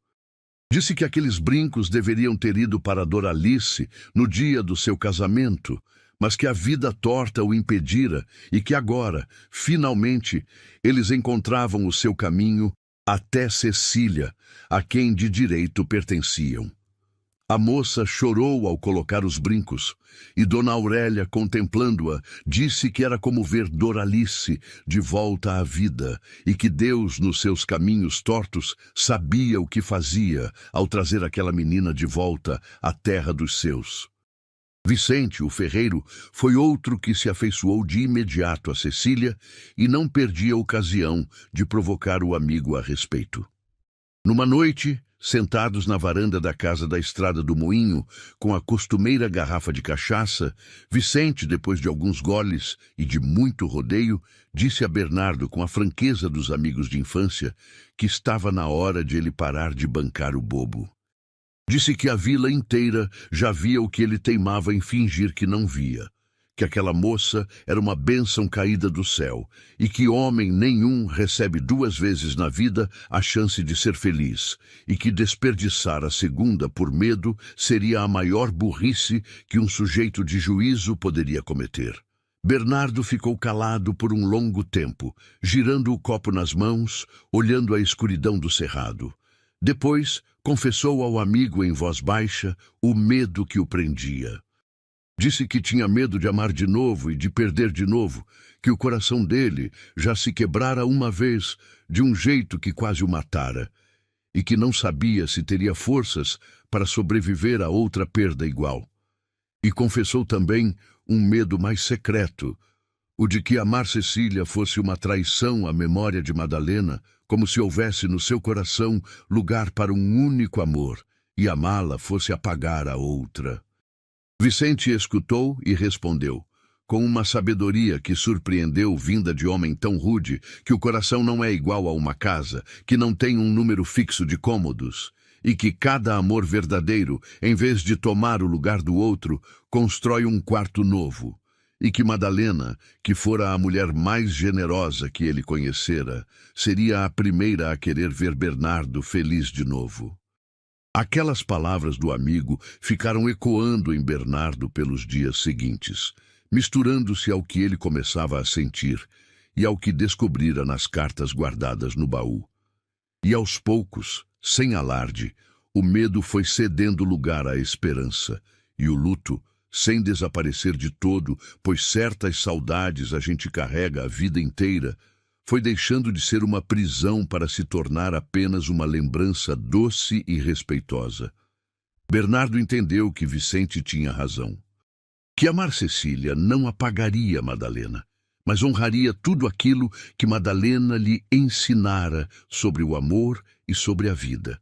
Disse que aqueles brincos deveriam ter ido para Doralice no dia do seu casamento, mas que a vida torta o impedira e que agora, finalmente, eles encontravam o seu caminho até Cecília, a quem de direito pertenciam. A moça chorou ao colocar os brincos, e Dona Aurélia, contemplando-a, disse que era como ver Doralice de volta à vida, e que Deus, nos seus caminhos tortos, sabia o que fazia ao trazer aquela menina de volta à terra dos seus. Vicente, o ferreiro, foi outro que se afeiçoou de imediato a Cecília e não perdia a ocasião de provocar o amigo a respeito. Numa noite, sentados na varanda da casa da Estrada do Moinho, com a costumeira garrafa de cachaça, Vicente, depois de alguns goles e de muito rodeio, disse a Bernardo, com a franqueza dos amigos de infância, que estava na hora de ele parar de bancar o bobo. Disse que a vila inteira já via o que ele teimava em fingir que não via, que aquela moça era uma bênção caída do céu e que homem nenhum recebe 2 vezes na vida a chance de ser feliz e que desperdiçar a segunda por medo seria a maior burrice que um sujeito de juízo poderia cometer. Bernardo ficou calado por um longo tempo, girando o copo nas mãos, olhando a escuridão do cerrado. Depois, confessou ao amigo em voz baixa o medo que o prendia. Disse que tinha medo de amar de novo e de perder de novo, que o coração dele já se quebrara uma vez de um jeito que quase o matara, e que não sabia se teria forças para sobreviver a outra perda igual. E confessou também um medo mais secreto, o de que amar Cecília fosse uma traição à memória de Madalena, como se houvesse no seu coração lugar para um único amor, e amá-la fosse apagar a outra. Vicente escutou e respondeu, com uma sabedoria que surpreendeu vinda de homem tão rude, que o coração não é igual a uma casa, que não tem um número fixo de cômodos, e que cada amor verdadeiro, em vez de tomar o lugar do outro, constrói um quarto novo. E que Madalena, que fora a mulher mais generosa que ele conhecera, seria a primeira a querer ver Bernardo feliz de novo. Aquelas palavras do amigo ficaram ecoando em Bernardo pelos dias seguintes, misturando-se ao que ele começava a sentir e ao que descobrira nas cartas guardadas no baú. E aos poucos, sem alarde, o medo foi cedendo lugar à esperança, e o luto, sem desaparecer de todo, pois certas saudades a gente carrega a vida inteira, foi deixando de ser uma prisão para se tornar apenas uma lembrança doce e respeitosa. Bernardo entendeu que Vicente tinha razão. Que amar Cecília não apagaria Madalena, mas honraria tudo aquilo que Madalena lhe ensinara sobre o amor e sobre a vida.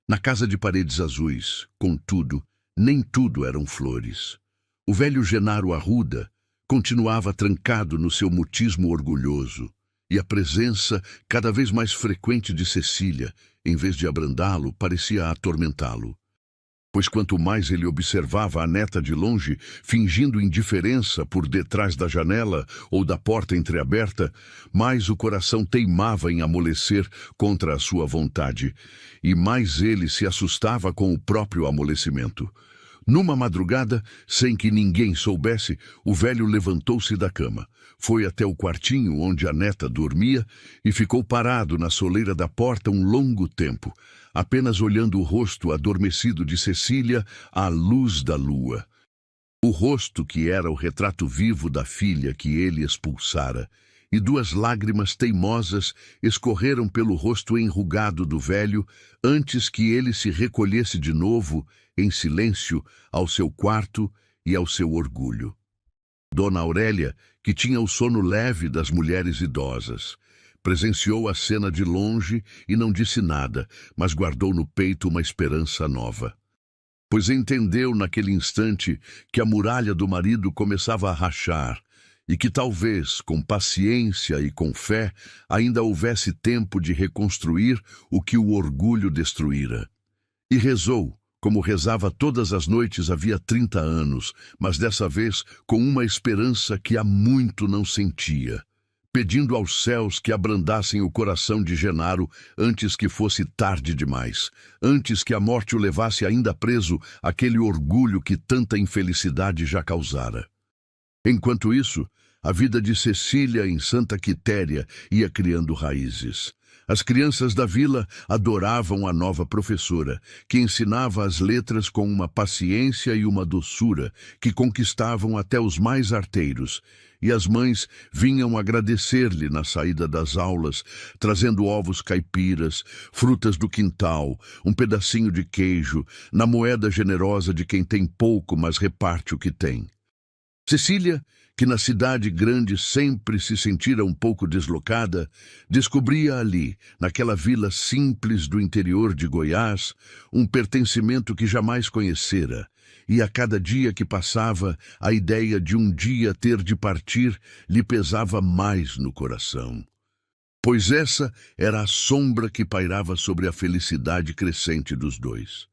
Na casa de paredes azuis, contudo, nem tudo eram flores. O velho Genaro Arruda continuava trancado no seu mutismo orgulhoso, e a presença cada vez mais frequente de Cecília, em vez de abrandá-lo, parecia atormentá-lo. Pois quanto mais ele observava a neta de longe, fingindo indiferença por detrás da janela ou da porta entreaberta, mais o coração teimava em amolecer contra a sua vontade, e mais ele se assustava com o próprio amolecimento. Numa madrugada, sem que ninguém soubesse, o velho levantou-se da cama, foi até o quartinho onde a neta dormia e ficou parado na soleira da porta um longo tempo, apenas olhando o rosto adormecido de Cecília à luz da lua. O rosto que era o retrato vivo da filha que ele expulsara, e 2 lágrimas teimosas escorreram pelo rosto enrugado do velho antes que ele se recolhesse de novo, em silêncio, ao seu quarto e ao seu orgulho. Dona Aurélia, que tinha o sono leve das mulheres idosas, presenciou a cena de longe e não disse nada, mas guardou no peito uma esperança nova. Pois entendeu naquele instante que a muralha do marido começava a rachar e que talvez, com paciência e com fé, ainda houvesse tempo de reconstruir o que o orgulho destruíra. E rezou, como rezava todas as noites havia 30 anos, mas dessa vez com uma esperança que há muito não sentia, pedindo aos céus que abrandassem o coração de Genaro antes que fosse tarde demais, antes que a morte o levasse ainda preso àquele orgulho que tanta infelicidade já causara. Enquanto isso, a vida de Cecília em Santa Quitéria ia criando raízes. As crianças da vila adoravam a nova professora, que ensinava as letras com uma paciência e uma doçura que conquistavam até os mais arteiros, e as mães vinham agradecer-lhe na saída das aulas, trazendo ovos caipiras, frutas do quintal, um pedacinho de queijo, na moeda generosa de quem tem pouco, mas reparte o que tem. Cecília, que na cidade grande sempre se sentira um pouco deslocada, descobria ali, naquela vila simples do interior de Goiás, um pertencimento que jamais conhecera, e a cada dia que passava, a ideia de um dia ter de partir lhe pesava mais no coração. Pois essa era a sombra que pairava sobre a felicidade crescente dos dois.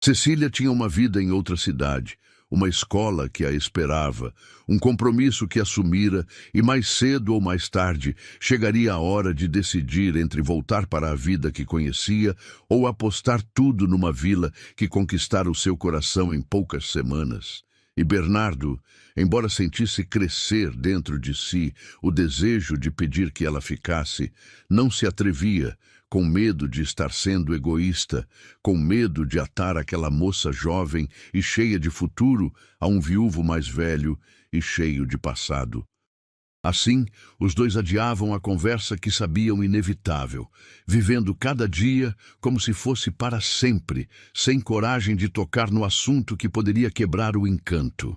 Cecília tinha uma vida em outra cidade, uma escola que a esperava, um compromisso que assumira e mais cedo ou mais tarde chegaria a hora de decidir entre voltar para a vida que conhecia ou apostar tudo numa vila que conquistara o seu coração em poucas semanas. E Bernardo, embora sentisse crescer dentro de si o desejo de pedir que ela ficasse, não se atrevia, com medo de estar sendo egoísta, com medo de atar aquela moça jovem e cheia de futuro a um viúvo mais velho e cheio de passado. Assim, os dois adiavam a conversa que sabiam inevitável, vivendo cada dia como se fosse para sempre, sem coragem de tocar no assunto que poderia quebrar o encanto.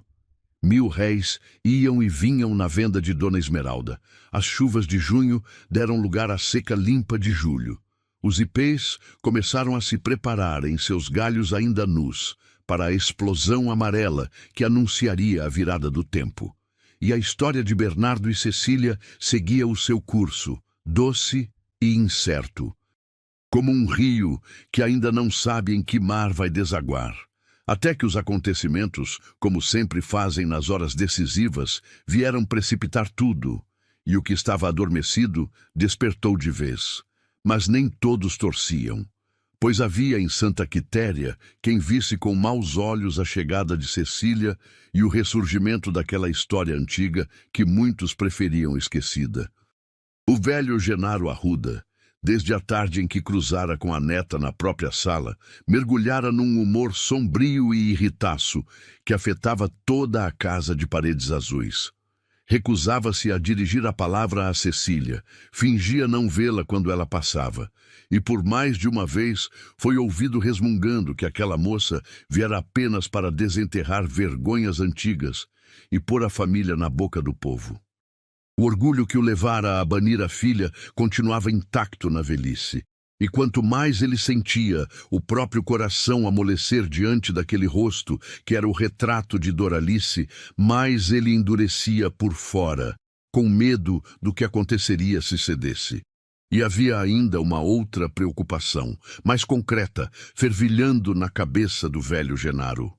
1000 réis iam e vinham na venda de Dona Esmeralda. As chuvas de junho deram lugar à seca limpa de julho. Os ipês começaram a se preparar em seus galhos ainda nus para a explosão amarela que anunciaria a virada do tempo. E a história de Bernardo e Cecília seguia o seu curso, doce e incerto, como um rio que ainda não sabe em que mar vai desaguar. Até que os acontecimentos, como sempre fazem nas horas decisivas, vieram precipitar tudo, e o que estava adormecido despertou de vez. Mas nem todos torciam, pois havia em Santa Quitéria quem visse com maus olhos a chegada de Cecília e o ressurgimento daquela história antiga que muitos preferiam esquecida. O velho Genaro Arruda, desde a tarde em que cruzara com a neta na própria sala, mergulhara num humor sombrio e irritaço que afetava toda a casa de paredes azuis. Recusava-se a dirigir a palavra a Cecília, fingia não vê-la quando ela passava, e por mais de uma vez foi ouvido resmungando que aquela moça viera apenas para desenterrar vergonhas antigas e pôr a família na boca do povo. O orgulho que o levara a banir a filha continuava intacto na velhice. E quanto mais ele sentia o próprio coração amolecer diante daquele rosto, que era o retrato de Doralice, mais ele endurecia por fora, com medo do que aconteceria se cedesse. E havia ainda uma outra preocupação, mais concreta, fervilhando na cabeça do velho Genaro.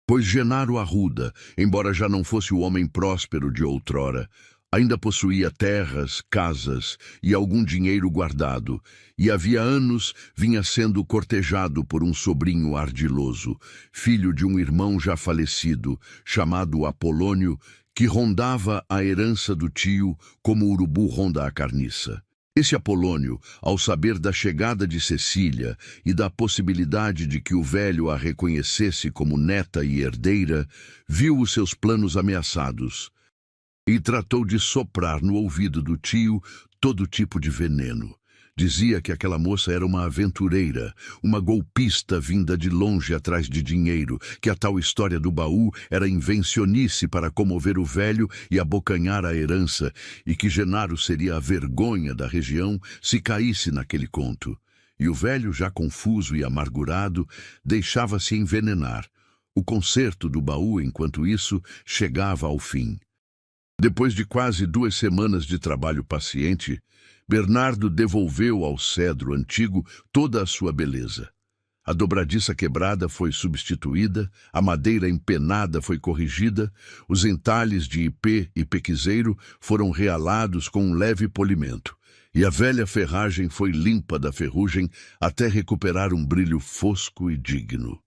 Pois Genaro Arruda, embora já não fosse o homem próspero de outrora, ainda possuía terras, casas e algum dinheiro guardado, e havia anos vinha sendo cortejado por um sobrinho ardiloso, filho de um irmão já falecido, chamado Apolônio, que rondava a herança do tio como o urubu ronda a carniça. Esse Apolônio, ao saber da chegada de Cecília e da possibilidade de que o velho a reconhecesse como neta e herdeira, viu os seus planos ameaçados e tratou de soprar no ouvido do tio todo tipo de veneno. Dizia que aquela moça era uma aventureira, uma golpista vinda de longe atrás de dinheiro, que a tal história do baú era invencionice para comover o velho e abocanhar a herança, e que Genaro seria a vergonha da região se caísse naquele conto. E o velho, já confuso e amargurado, deixava-se envenenar. O concerto do baú, enquanto isso, chegava ao fim. Depois de quase 2 semanas de trabalho paciente, Bernardo devolveu ao cedro antigo toda a sua beleza. A dobradiça quebrada foi substituída, a madeira empenada foi corrigida, os entalhes de ipê e pequizeiro foram realados com um leve polimento, e a velha ferragem foi limpa da ferrugem até recuperar um brilho fosco e digno.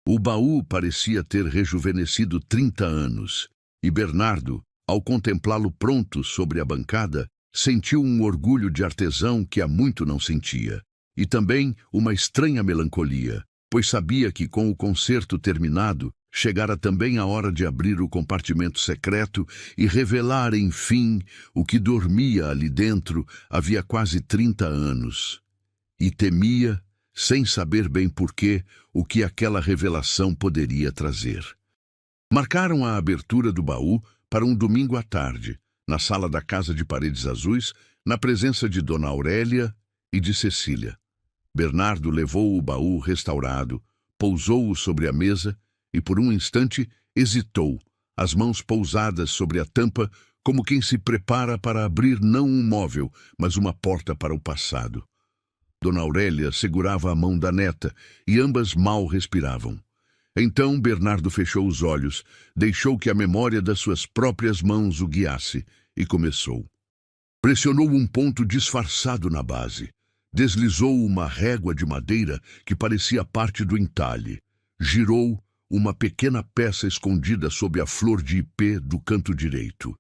O baú parecia ter rejuvenescido 30 anos, e Bernardo, ao contemplá-lo pronto sobre a bancada, sentiu um orgulho de artesão que há muito não sentia. E também uma estranha melancolia, pois sabia que com o concerto terminado, chegara também a hora de abrir o compartimento secreto e revelar, enfim, o que dormia ali dentro havia quase 30 anos. E temia, sem saber bem porquê, o que aquela revelação poderia trazer. Marcaram a abertura do baú para um domingo à tarde, na sala da casa de paredes azuis, na presença de Dona Aurélia e de Cecília. Bernardo levou o baú restaurado, pousou-o sobre a mesa e, por um instante, hesitou, as mãos pousadas sobre a tampa, como quem se prepara para abrir não um móvel, mas uma porta para o passado. Dona Aurélia segurava a mão da neta e ambas mal respiravam. Então Bernardo fechou os olhos, deixou que a memória das suas próprias mãos o guiasse e começou. Pressionou um ponto disfarçado na base. Deslizou uma régua de madeira que parecia parte do entalhe. Girou uma pequena peça escondida sob a flor de ipê do canto direito.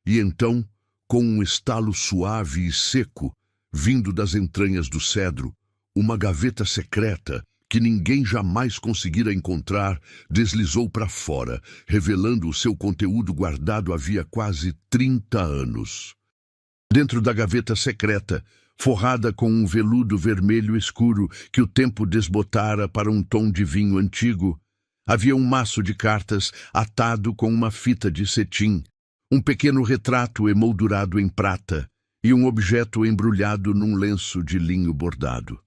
E então, com um estalo suave e seco, vindo das entranhas do cedro, uma gaveta secreta que ninguém jamais conseguira encontrar deslizou para fora, revelando o seu conteúdo guardado havia quase 30 anos. Dentro da gaveta secreta, forrada com um veludo vermelho escuro que o tempo desbotara para um tom de vinho antigo, havia um maço de cartas atado com uma fita de cetim, um pequeno retrato emoldurado em prata e um objeto embrulhado num lenço de linho bordado.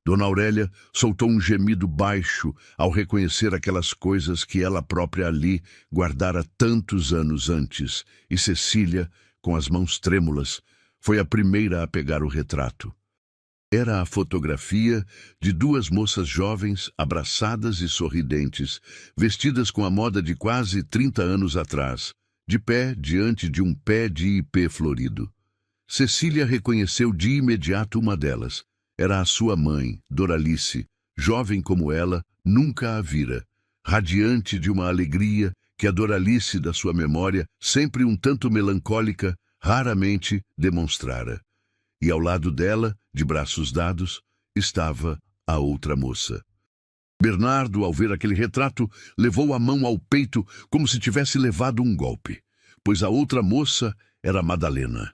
Dona Aurélia soltou um gemido baixo ao reconhecer aquelas coisas que ela própria ali guardara tantos anos antes, e Cecília, com as mãos trêmulas, foi a primeira a pegar o retrato. Era a fotografia de 2 moças jovens, abraçadas e sorridentes, vestidas com a moda de quase 30 anos atrás, de pé diante de um pé de ipê florido. Cecília reconheceu de imediato uma delas. Era a sua mãe, Doralice, jovem como ela, nunca a vira, radiante de uma alegria que a Doralice da sua memória, sempre um tanto melancólica, raramente demonstrara. E ao lado dela, de braços dados, estava a outra moça. Bernardo, ao ver aquele retrato, levou a mão ao peito como se tivesse levado um golpe, pois a outra moça era Madalena.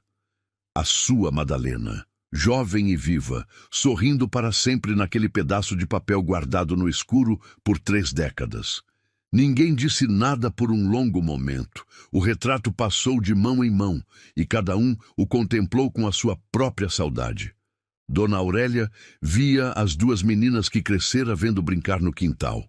A sua Madalena, jovem e viva, sorrindo para sempre naquele pedaço de papel guardado no escuro por 3 décadas. Ninguém disse nada por um longo momento. O retrato passou de mão em mão, e cada um o contemplou com a sua própria saudade. Dona Aurélia via as 2 meninas que crescera vendo brincar no quintal.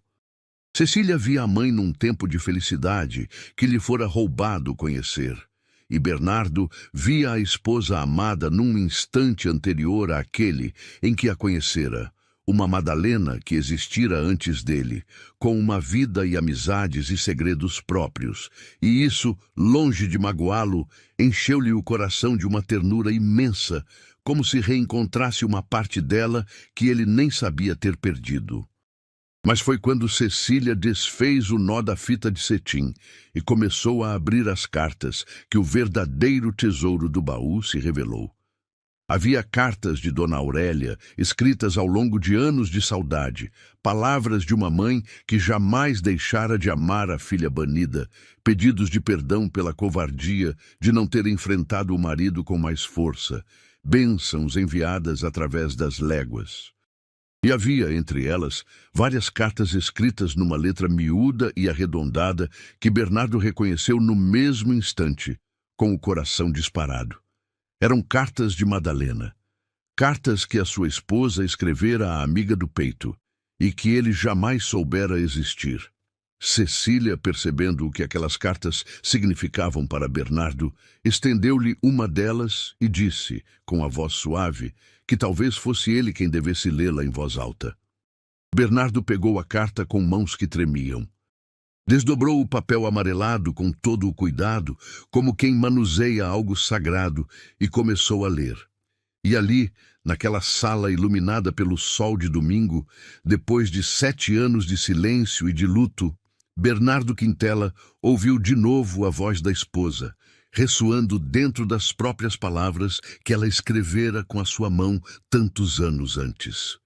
Cecília via a mãe num tempo de felicidade que lhe fora roubado conhecer. E Bernardo via a esposa amada num instante anterior àquele em que a conhecera. Uma Madalena que existira antes dele, com uma vida e amizades e segredos próprios. E isso, longe de magoá-lo, encheu-lhe o coração de uma ternura imensa, como se reencontrasse uma parte dela que ele nem sabia ter perdido. Mas foi quando Cecília desfez o nó da fita de cetim e começou a abrir as cartas que o verdadeiro tesouro do baú se revelou. Havia cartas de Dona Aurélia, escritas ao longo de anos de saudade, palavras de uma mãe que jamais deixara de amar a filha banida, pedidos de perdão pela covardia de não ter enfrentado o marido com mais força, bênçãos enviadas através das léguas. E havia, entre elas, várias cartas escritas numa letra miúda e arredondada que Bernardo reconheceu no mesmo instante, com o coração disparado. Eram cartas de Madalena, cartas que a sua esposa escrevera à amiga do peito e que ele jamais soubera existir. Cecília, percebendo o que aquelas cartas significavam para Bernardo, estendeu-lhe uma delas e disse, com a voz suave, que talvez fosse ele quem devesse lê-la em voz alta. Bernardo pegou a carta com mãos que tremiam. Desdobrou o papel amarelado com todo o cuidado, como quem manuseia algo sagrado, e começou a ler. E ali, naquela sala iluminada pelo sol de domingo, depois de 7 anos de silêncio e de luto, Bernardo Quintela ouviu de novo a voz da esposa, ressoando dentro das próprias palavras que ela escrevera com a sua mão tantos anos antes.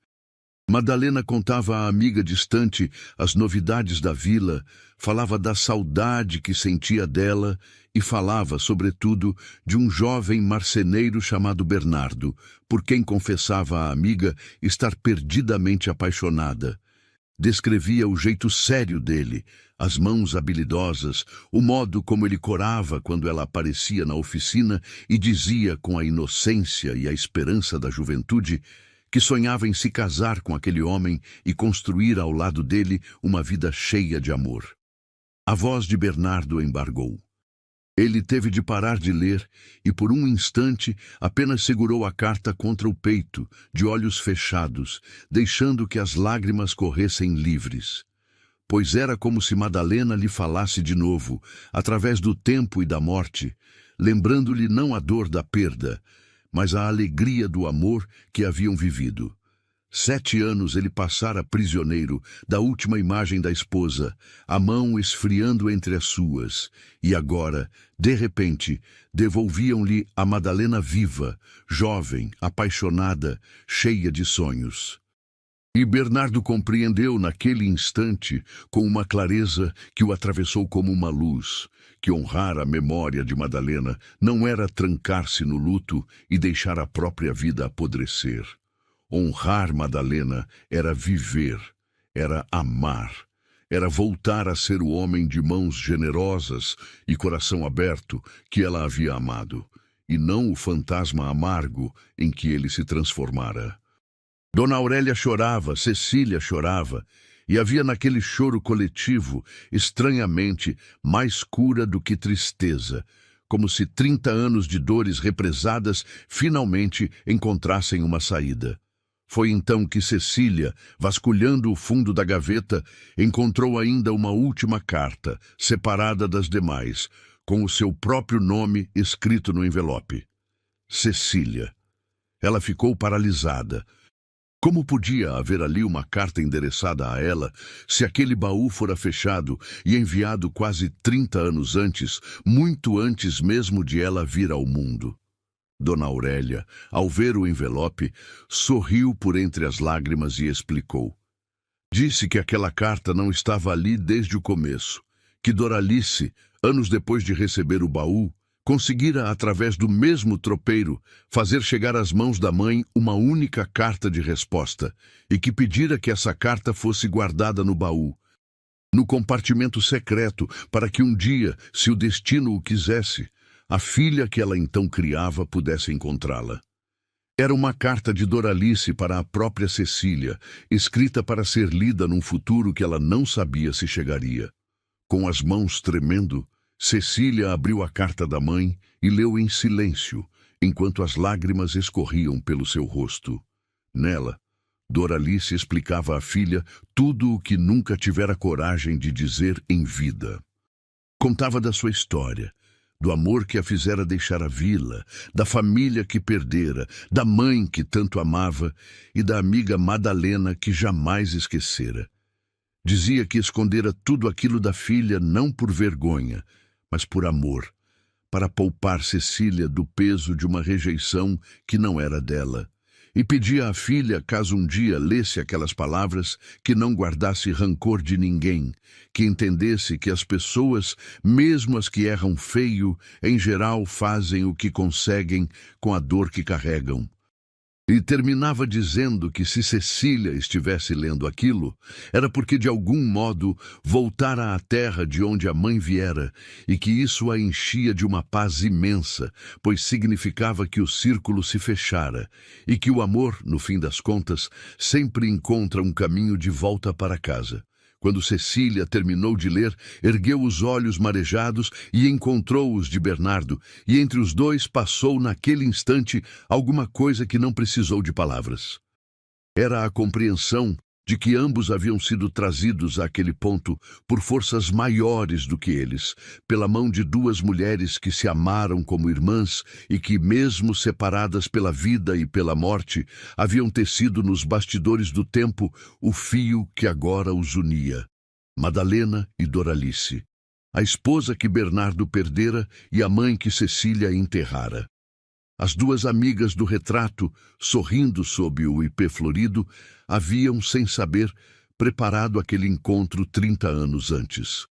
Madalena contava à amiga distante as novidades da vila, falava da saudade que sentia dela e falava, sobretudo, de um jovem marceneiro chamado Bernardo, por quem confessava à amiga estar perdidamente apaixonada. Descrevia o jeito sério dele, as mãos habilidosas, o modo como ele corava quando ela aparecia na oficina e dizia com a inocência e a esperança da juventude que sonhava em se casar com aquele homem e construir ao lado dele uma vida cheia de amor. A voz de Bernardo embargou. Ele teve de parar de ler e, por um instante, apenas segurou a carta contra o peito, de olhos fechados, deixando que as lágrimas corressem livres. Pois era como se Madalena lhe falasse de novo, através do tempo e da morte, lembrando-lhe não a dor da perda, mas a alegria do amor que haviam vivido. 7 anos ele passara prisioneiro da última imagem da esposa, a mão esfriando entre as suas, e agora, de repente, devolviam-lhe a Madalena viva, jovem, apaixonada, cheia de sonhos. E Bernardo compreendeu naquele instante, com uma clareza que o atravessou como uma luz, que honrar a memória de Madalena não era trancar-se no luto e deixar a própria vida apodrecer. Honrar Madalena era viver, era amar, era voltar a ser o homem de mãos generosas e coração aberto que ela havia amado, e não o fantasma amargo em que ele se transformara. Dona Aurélia chorava, Cecília chorava, e havia naquele choro coletivo, estranhamente, mais cura do que tristeza, como se 30 anos de dores represadas finalmente encontrassem uma saída. Foi então que Cecília, vasculhando o fundo da gaveta, encontrou ainda uma última carta, separada das demais, com o seu próprio nome escrito no envelope. Cecília. Ela ficou paralisada. Como podia haver ali uma carta endereçada a ela, se aquele baú fora fechado e enviado quase 30 anos antes, muito antes mesmo de ela vir ao mundo? Dona Aurélia, ao ver o envelope, sorriu por entre as lágrimas e explicou. Disse que aquela carta não estava ali desde o começo, que Doralice, anos depois de receber o baú, conseguira, através do mesmo tropeiro, fazer chegar às mãos da mãe uma única carta de resposta, e que pedira que essa carta fosse guardada no baú, no compartimento secreto, para que um dia, se o destino o quisesse, a filha que ela então criava pudesse encontrá-la. Era uma carta de Doralice para a própria Cecília, escrita para ser lida num futuro que ela não sabia se chegaria. Com as mãos tremendo, Cecília abriu a carta da mãe e leu em silêncio, enquanto as lágrimas escorriam pelo seu rosto. Nela, Doralice explicava à filha tudo o que nunca tivera coragem de dizer em vida. Contava da sua história, do amor que a fizera deixar a vila, da família que perdera, da mãe que tanto amava e da amiga Madalena que jamais esquecera. Dizia que escondera tudo aquilo da filha não por vergonha, mas por amor, para poupar Cecília do peso de uma rejeição que não era dela. E pedia à filha, caso um dia lesse aquelas palavras, que não guardasse rancor de ninguém, que entendesse que as pessoas, mesmo as que erram feio, em geral fazem o que conseguem com a dor que carregam. E terminava dizendo que se Cecília estivesse lendo aquilo, era porque de algum modo voltara à terra de onde a mãe viera, e que isso a enchia de uma paz imensa, pois significava que o círculo se fechara, e que o amor, no fim das contas, sempre encontra um caminho de volta para casa, Quando Cecília terminou de ler, ergueu os olhos marejados e encontrou os de Bernardo, e entre os dois passou naquele instante alguma coisa que não precisou de palavras. Era a compreensão de que ambos haviam sido trazidos àquele ponto por forças maiores do que eles, pela mão de duas mulheres que se amaram como irmãs e que, mesmo separadas pela vida e pela morte, haviam tecido nos bastidores do tempo o fio que agora os unia. Madalena e Doralice, a esposa que Bernardo perdera e a mãe que Cecília enterrara. As duas amigas do retrato, sorrindo sob o ipê florido, haviam, sem saber, preparado aquele encontro 30 anos antes.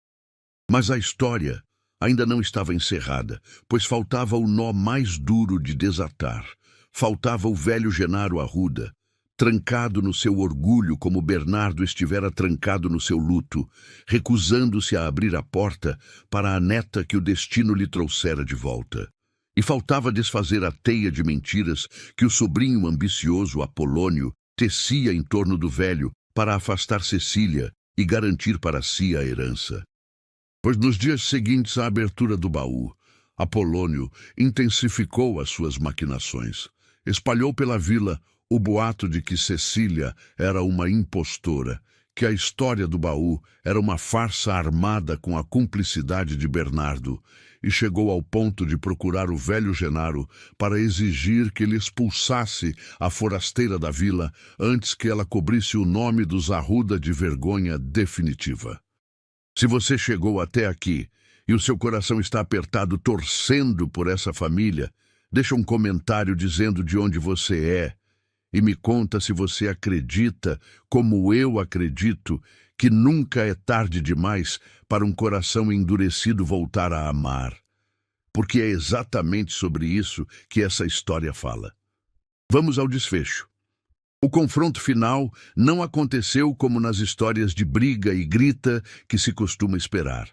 Mas a história ainda não estava encerrada, pois faltava o nó mais duro de desatar. Faltava o velho Genaro Arruda, trancado no seu orgulho como Bernardo estivera trancado no seu luto, recusando-se a abrir a porta para a neta que o destino lhe trouxera de volta. E faltava desfazer a teia de mentiras que o sobrinho ambicioso Apolônio tecia em torno do velho para afastar Cecília e garantir para si a herança. Pois nos dias seguintes à abertura do baú, Apolônio intensificou as suas maquinações. Espalhou pela vila o boato de que Cecília era uma impostora, que a história do baú era uma farsa armada com a cumplicidade de Bernardo, e chegou ao ponto de procurar o velho Genaro para exigir que ele expulsasse a forasteira da vila antes que ela cobrisse o nome dos Arruda de vergonha definitiva. Se você chegou até aqui e o seu coração está apertado torcendo por essa família, deixa um comentário dizendo de onde você é e me conta se você acredita, como eu acredito, que nunca é tarde demais para um coração endurecido voltar a amar. Porque é exatamente sobre isso que essa história fala. Vamos ao desfecho. O confronto final não aconteceu como nas histórias de briga e grita que se costuma esperar.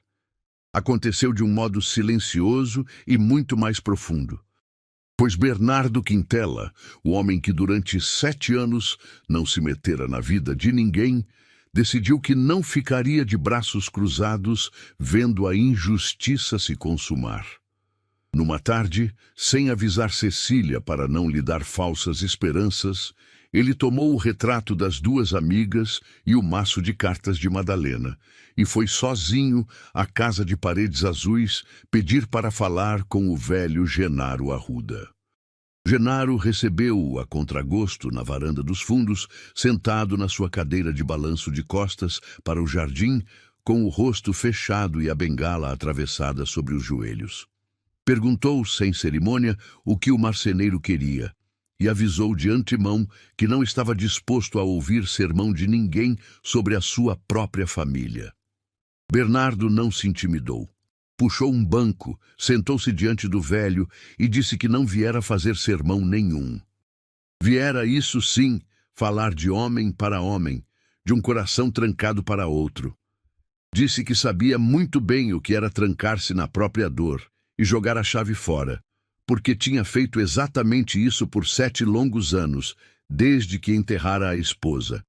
Aconteceu de um modo silencioso e muito mais profundo. Pois Bernardo Quintela, o homem que durante 7 anos não se metera na vida de ninguém, decidiu que não ficaria de braços cruzados vendo a injustiça se consumar. Numa tarde, sem avisar Cecília para não lhe dar falsas esperanças, ele tomou o retrato das duas amigas e o maço de cartas de Madalena, e foi sozinho à casa de paredes azuis pedir para falar com o velho Genaro Arruda. Genaro recebeu-o a contragosto na varanda dos fundos, sentado na sua cadeira de balanço de costas para o jardim, com o rosto fechado e a bengala atravessada sobre os joelhos. Perguntou, sem cerimônia, o que o marceneiro queria, e avisou de antemão que não estava disposto a ouvir sermão de ninguém sobre a sua própria família. Bernardo não se intimidou. Puxou um banco, sentou-se diante do velho e disse que não viera fazer sermão nenhum. Viera, isso sim, falar de homem para homem, de um coração trancado para outro. Disse que sabia muito bem o que era trancar-se na própria dor e jogar a chave fora, porque tinha feito exatamente isso por 7 longos anos, desde que enterrara a esposa.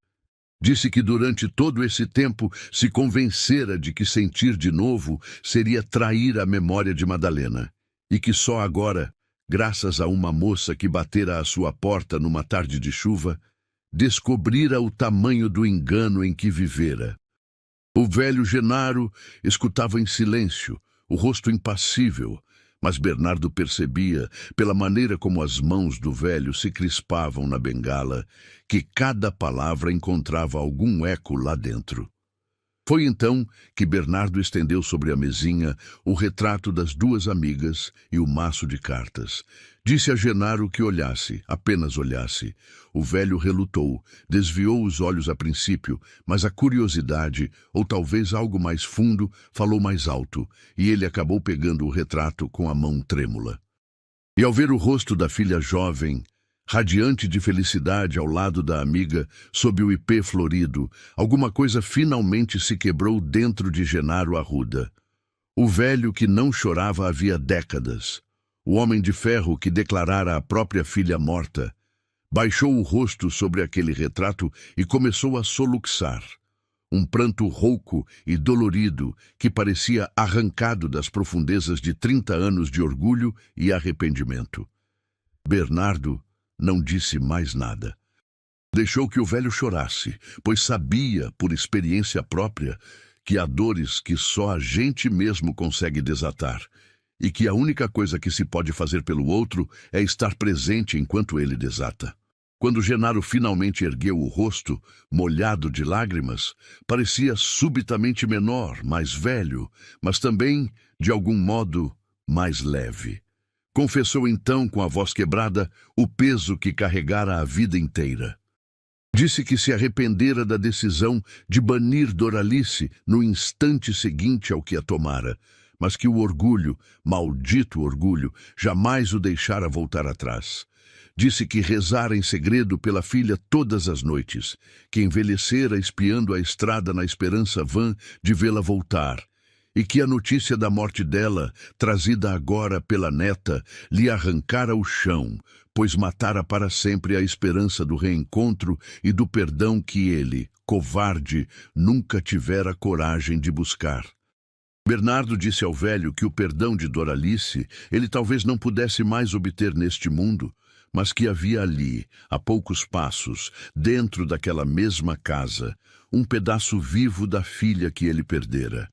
Disse que durante todo esse tempo se convencera de que sentir de novo seria trair a memória de Madalena, e que só agora, graças a uma moça que batera à sua porta numa tarde de chuva, descobrira o tamanho do engano em que vivera. O velho Genaro escutava em silêncio, o rosto impassível, mas Bernardo percebia, pela maneira como as mãos do velho se crispavam na bengala, que cada palavra encontrava algum eco lá dentro. Foi então que Bernardo estendeu sobre a mesinha o retrato das duas amigas e o maço de cartas. Disse a Genaro que olhasse, apenas olhasse. O velho relutou, desviou os olhos a princípio, mas a curiosidade, ou talvez algo mais fundo, falou mais alto, e ele acabou pegando o retrato com a mão trêmula. E ao ver o rosto da filha jovem, radiante de felicidade ao lado da amiga, sob o ipê florido, alguma coisa finalmente se quebrou dentro de Genaro Arruda. O velho que não chorava havia décadas, o homem de ferro que declarara a própria filha morta, baixou o rosto sobre aquele retrato e começou a soluçar. um pranto rouco e dolorido que parecia arrancado das profundezas de 30 anos de orgulho e arrependimento. Bernardo não disse mais nada. Deixou que o velho chorasse, pois sabia, por experiência própria, que há dores que só a gente mesmo consegue desatar, e que a única coisa que se pode fazer pelo outro é estar presente enquanto ele desata. Quando Genaro finalmente ergueu o rosto, molhado de lágrimas, parecia subitamente menor, mais velho, mas também, de algum modo, mais leve. Confessou então, com a voz quebrada, o peso que carregara a vida inteira. Disse que se arrependera da decisão de banir Doralice no instante seguinte ao que a tomara, mas que o orgulho, maldito orgulho, jamais o deixara voltar atrás. Disse que rezara em segredo pela filha todas as noites, que envelhecera espiando a estrada na esperança vã de vê-la voltar, e que a notícia da morte dela, trazida agora pela neta, lhe arrancara o chão, pois matara para sempre a esperança do reencontro e do perdão que ele, covarde, nunca tivera coragem de buscar. Bernardo disse ao velho que o perdão de Doralice ele talvez não pudesse mais obter neste mundo, mas que havia ali, a poucos passos, dentro daquela mesma casa, um pedaço vivo da filha que ele perdera.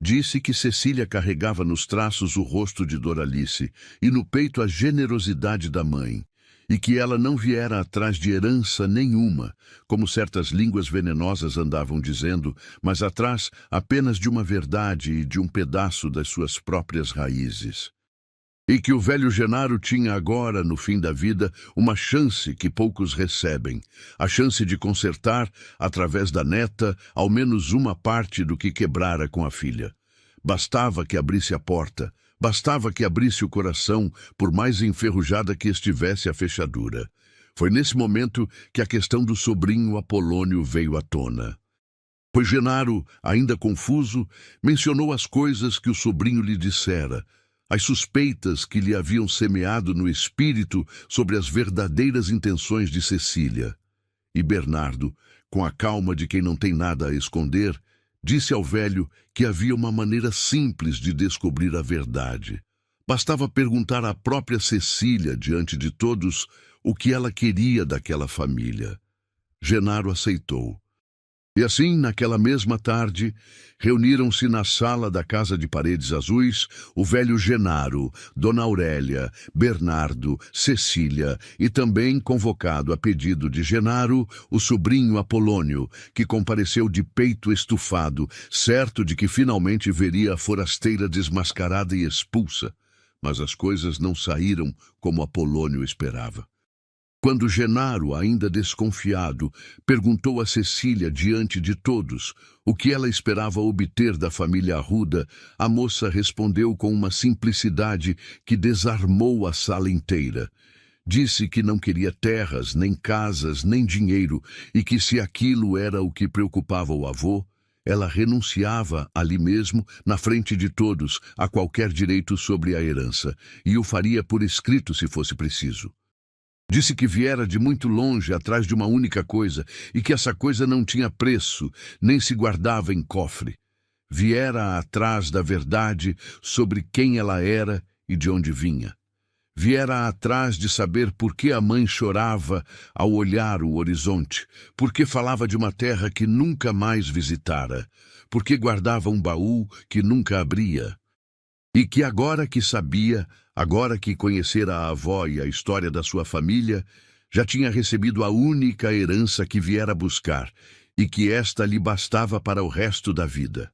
Disse que Cecília carregava nos traços o rosto de Doralice e no peito a generosidade da mãe, e que ela não viera atrás de herança nenhuma, como certas línguas venenosas andavam dizendo, mas atrás apenas de uma verdade e de um pedaço das suas próprias raízes. E que o velho Genaro tinha agora, no fim da vida, uma chance que poucos recebem, a chance de consertar, através da neta, ao menos uma parte do que quebrara com a filha. Bastava que abrisse a porta, bastava que abrisse o coração, por mais enferrujada que estivesse a fechadura. Foi nesse momento que a questão do sobrinho Apolônio veio à tona. Pois Genaro, ainda confuso, mencionou as coisas que o sobrinho lhe dissera, as suspeitas que lhe haviam semeado no espírito sobre as verdadeiras intenções de Cecília. E Bernardo, com a calma de quem não tem nada a esconder, disse ao velho que havia uma maneira simples de descobrir a verdade. Bastava perguntar à própria Cecília, diante de todos, o que ela queria daquela família. Genaro aceitou. E assim, naquela mesma tarde, reuniram-se na sala da casa de paredes azuis o velho Genaro, Dona Aurélia, Bernardo, Cecília e também, convocado a pedido de Genaro, o sobrinho Apolônio, que compareceu de peito estufado, certo de que finalmente veria a forasteira desmascarada e expulsa. Mas as coisas não saíram como Apolônio esperava. Quando Genaro, ainda desconfiado, perguntou a Cecília diante de todos o que ela esperava obter da família Arruda, a moça respondeu com uma simplicidade que desarmou a sala inteira. Disse que não queria terras, nem casas, nem dinheiro, e que se aquilo era o que preocupava o avô, ela renunciava ali mesmo, na frente de todos, a qualquer direito sobre a herança, e o faria por escrito se fosse preciso. Disse que viera de muito longe atrás de uma única coisa e que essa coisa não tinha preço, nem se guardava em cofre. Viera atrás da verdade sobre quem ela era e de onde vinha. Viera atrás de saber por que a mãe chorava ao olhar o horizonte, por que falava de uma terra que nunca mais visitara, por que guardava um baú que nunca abria. E que agora que sabia, agora que conhecera a avó e a história da sua família, já tinha recebido a única herança que viera buscar, e que esta lhe bastava para o resto da vida.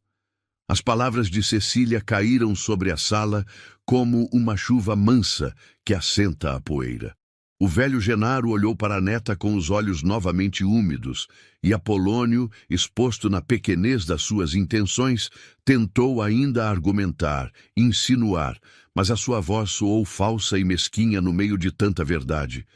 As palavras de Cecília caíram sobre a sala como uma chuva mansa que assenta a poeira. O velho Genaro olhou para a neta com os olhos novamente úmidos, e Apolônio, exposto na pequenez das suas intenções, tentou ainda argumentar, insinuar, mas a sua voz soou falsa e mesquinha no meio de tanta verdade.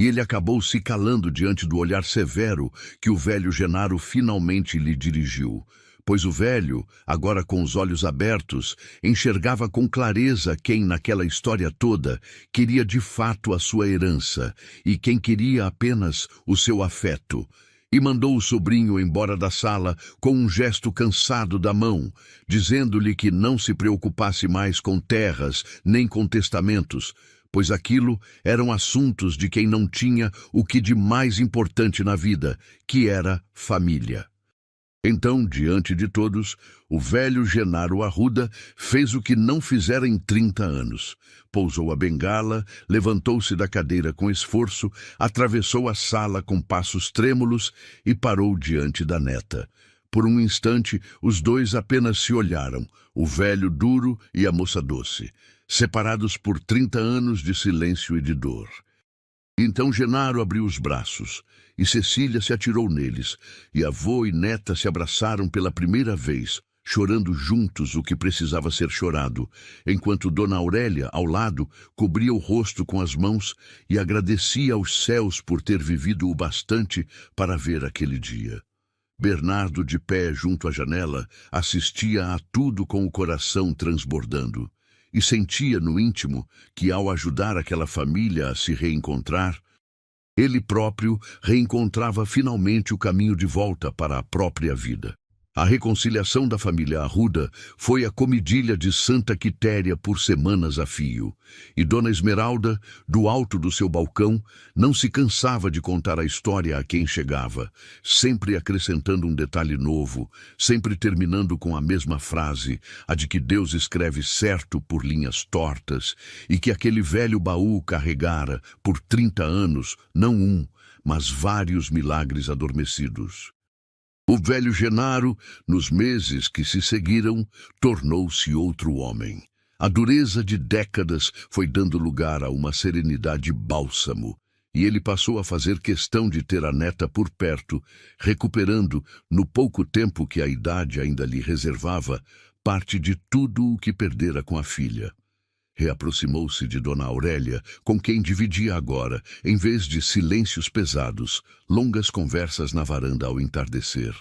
E ele acabou se calando diante do olhar severo que o velho Genaro finalmente lhe dirigiu, pois o velho, agora com os olhos abertos, enxergava com clareza quem, naquela história toda, queria de fato a sua herança e quem queria apenas o seu afeto, e mandou o sobrinho embora da sala com um gesto cansado da mão, dizendo-lhe que não se preocupasse mais com terras nem com testamentos, pois aquilo eram assuntos de quem não tinha o que de mais importante na vida, que era família. Então, diante de todos, o velho Genaro Arruda fez o que não fizera em 30 anos. Pousou a bengala, levantou-se da cadeira com esforço, atravessou a sala com passos trêmulos e parou diante da neta. Por um instante, os dois apenas se olharam, o velho duro e a moça doce, separados por 30 anos de silêncio e de dor. Então Genaro abriu os braços, e Cecília se atirou neles, e avô e neta se abraçaram pela primeira vez, chorando juntos o que precisava ser chorado, enquanto Dona Aurélia, ao lado, cobria o rosto com as mãos e agradecia aos céus por ter vivido o bastante para ver aquele dia. Bernardo, de pé junto à janela, assistia a tudo com o coração transbordando, e sentia no íntimo que, ao ajudar aquela família a se reencontrar, ele próprio reencontrava finalmente o caminho de volta para a própria vida. A reconciliação da família Arruda foi a comidilha de Santa Quitéria por semanas a fio, e Dona Esmeralda, do alto do seu balcão, não se cansava de contar a história a quem chegava, sempre acrescentando um detalhe novo, sempre terminando com a mesma frase, a de que Deus escreve certo por linhas tortas, e que aquele velho baú carregara, por 30 anos, não um, mas vários milagres adormecidos. O velho Genaro, nos meses que se seguiram, tornou-se outro homem. A dureza de décadas foi dando lugar a uma serenidade bálsamo, e ele passou a fazer questão de ter a neta por perto, recuperando, no pouco tempo que a idade ainda lhe reservava, parte de tudo o que perdera com a filha. Reaproximou-se de Dona Aurélia, com quem dividia agora, em vez de silêncios pesados, longas conversas na varanda ao entardecer.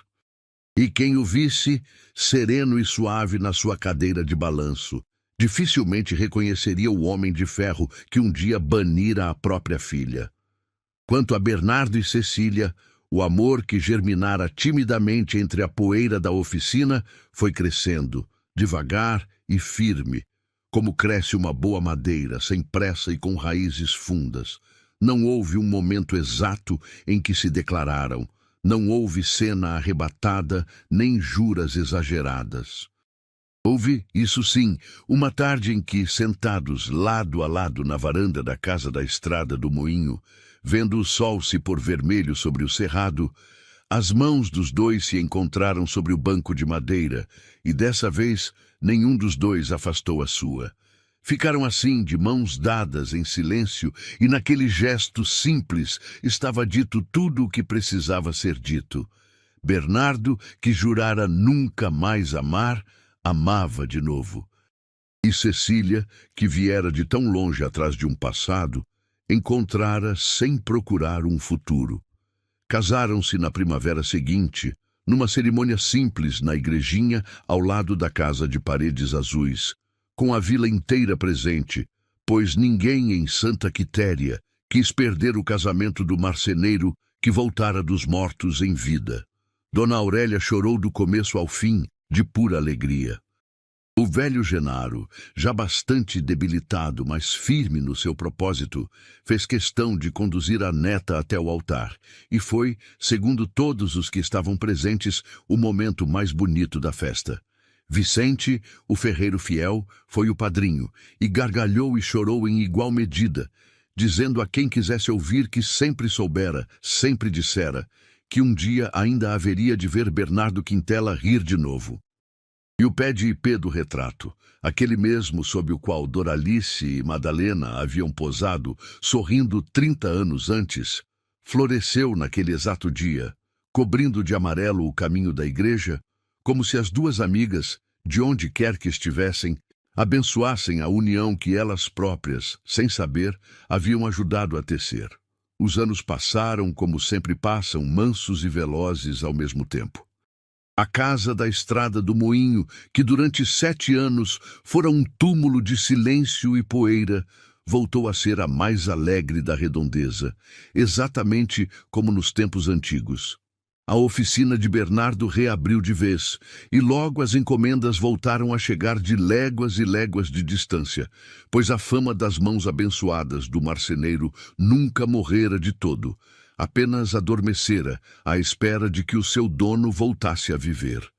E quem o visse, sereno e suave na sua cadeira de balanço, dificilmente reconheceria o homem de ferro que um dia banira a própria filha. Quanto a Bernardo e Cecília, o amor que germinara timidamente entre a poeira da oficina foi crescendo, devagar e firme, como cresce uma boa madeira, sem pressa e com raízes fundas. Não houve um momento exato em que se declararam. Não houve cena arrebatada, nem juras exageradas. Houve, isso sim, uma tarde em que, sentados lado a lado na varanda da casa da estrada do moinho, vendo o sol se pôr vermelho sobre o cerrado, as mãos dos dois se encontraram sobre o banco de madeira, e dessa vez nenhum dos dois afastou a sua. Ficaram assim, de mãos dadas, em silêncio, e naquele gesto simples estava dito tudo o que precisava ser dito. Bernardo, que jurara nunca mais amar, amava de novo. E Cecília, que viera de tão longe atrás de um passado, encontrara sem procurar um futuro. Casaram-se na primavera seguinte, numa cerimônia simples na igrejinha ao lado da casa de paredes azuis, com a vila inteira presente, pois ninguém em Santa Quitéria quis perder o casamento do marceneiro que voltara dos mortos em vida. Dona Aurélia chorou do começo ao fim, de pura alegria. O velho Genaro, já bastante debilitado, mas firme no seu propósito, fez questão de conduzir a neta até o altar, e foi, segundo todos os que estavam presentes, o momento mais bonito da festa. Vicente, o ferreiro fiel, foi o padrinho, e gargalhou e chorou em igual medida, dizendo a quem quisesse ouvir que sempre soubera, sempre dissera, que um dia ainda haveria de ver Bernardo Quintela rir de novo. E o pé de ipê do retrato, aquele mesmo sob o qual Doralice e Madalena haviam posado, sorrindo 30 anos antes, floresceu naquele exato dia, cobrindo de amarelo o caminho da igreja, como se as duas amigas, de onde quer que estivessem, abençoassem a união que elas próprias, sem saber, haviam ajudado a tecer. Os anos passaram como sempre passam, mansos e velozes ao mesmo tempo. A casa da estrada do moinho, que durante 7 anos fora um túmulo de silêncio e poeira, voltou a ser a mais alegre da redondeza, exatamente como nos tempos antigos. A oficina de Bernardo reabriu de vez, e logo as encomendas voltaram a chegar de léguas e léguas de distância, pois a fama das mãos abençoadas do marceneiro nunca morrera de todo, apenas adormecera à espera de que o seu dono voltasse a viver.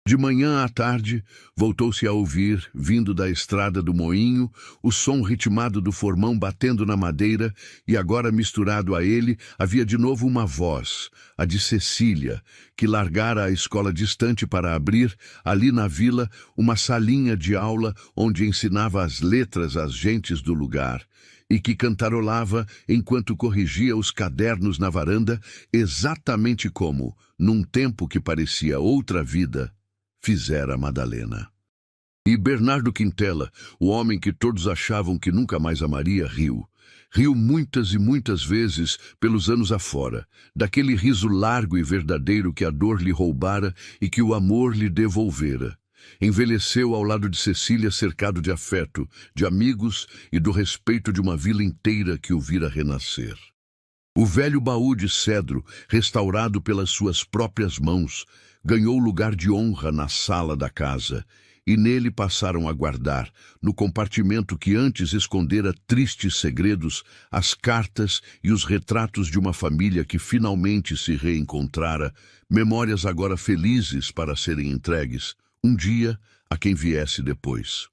De manhã à tarde, voltou-se a ouvir, vindo da estrada do moinho, o som ritmado do formão batendo na madeira, e agora misturado a ele, havia de novo uma voz, a de Cecília, que largara a escola distante para abrir, ali na vila, uma salinha de aula onde ensinava as letras às gentes do lugar, e que cantarolava enquanto corrigia os cadernos na varanda, exatamente como, num tempo que parecia outra vida, fizera Madalena. E Bernardo Quintela, o homem que todos achavam que nunca mais amaria, riu. Riu muitas e muitas vezes pelos anos afora, daquele riso largo e verdadeiro que a dor lhe roubara e que o amor lhe devolvera. Envelheceu ao lado de Cecília cercado de afeto, de amigos e do respeito de uma vila inteira que o vira renascer. O velho baú de cedro, restaurado pelas suas próprias mãos, ganhou lugar de honra na sala da casa, e nele passaram a guardar, no compartimento que antes escondera tristes segredos, as cartas e os retratos de uma família que finalmente se reencontrara, memórias agora felizes para serem entregues, um dia, a quem viesse depois.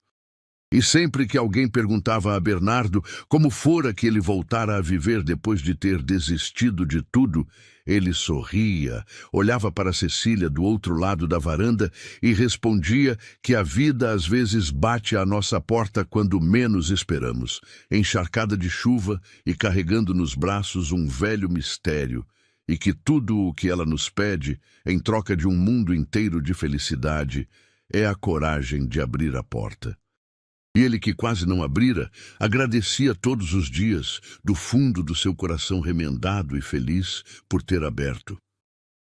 E sempre que alguém perguntava a Bernardo como fora que ele voltara a viver depois de ter desistido de tudo, ele sorria, olhava para Cecília do outro lado da varanda e respondia que a vida às vezes bate à nossa porta quando menos esperamos, encharcada de chuva e carregando nos braços um velho mistério, e que tudo o que ela nos pede, em troca de um mundo inteiro de felicidade, é a coragem de abrir a porta. E ele, que quase não abrira, agradecia todos os dias, do fundo do seu coração remendado e feliz, por ter aberto.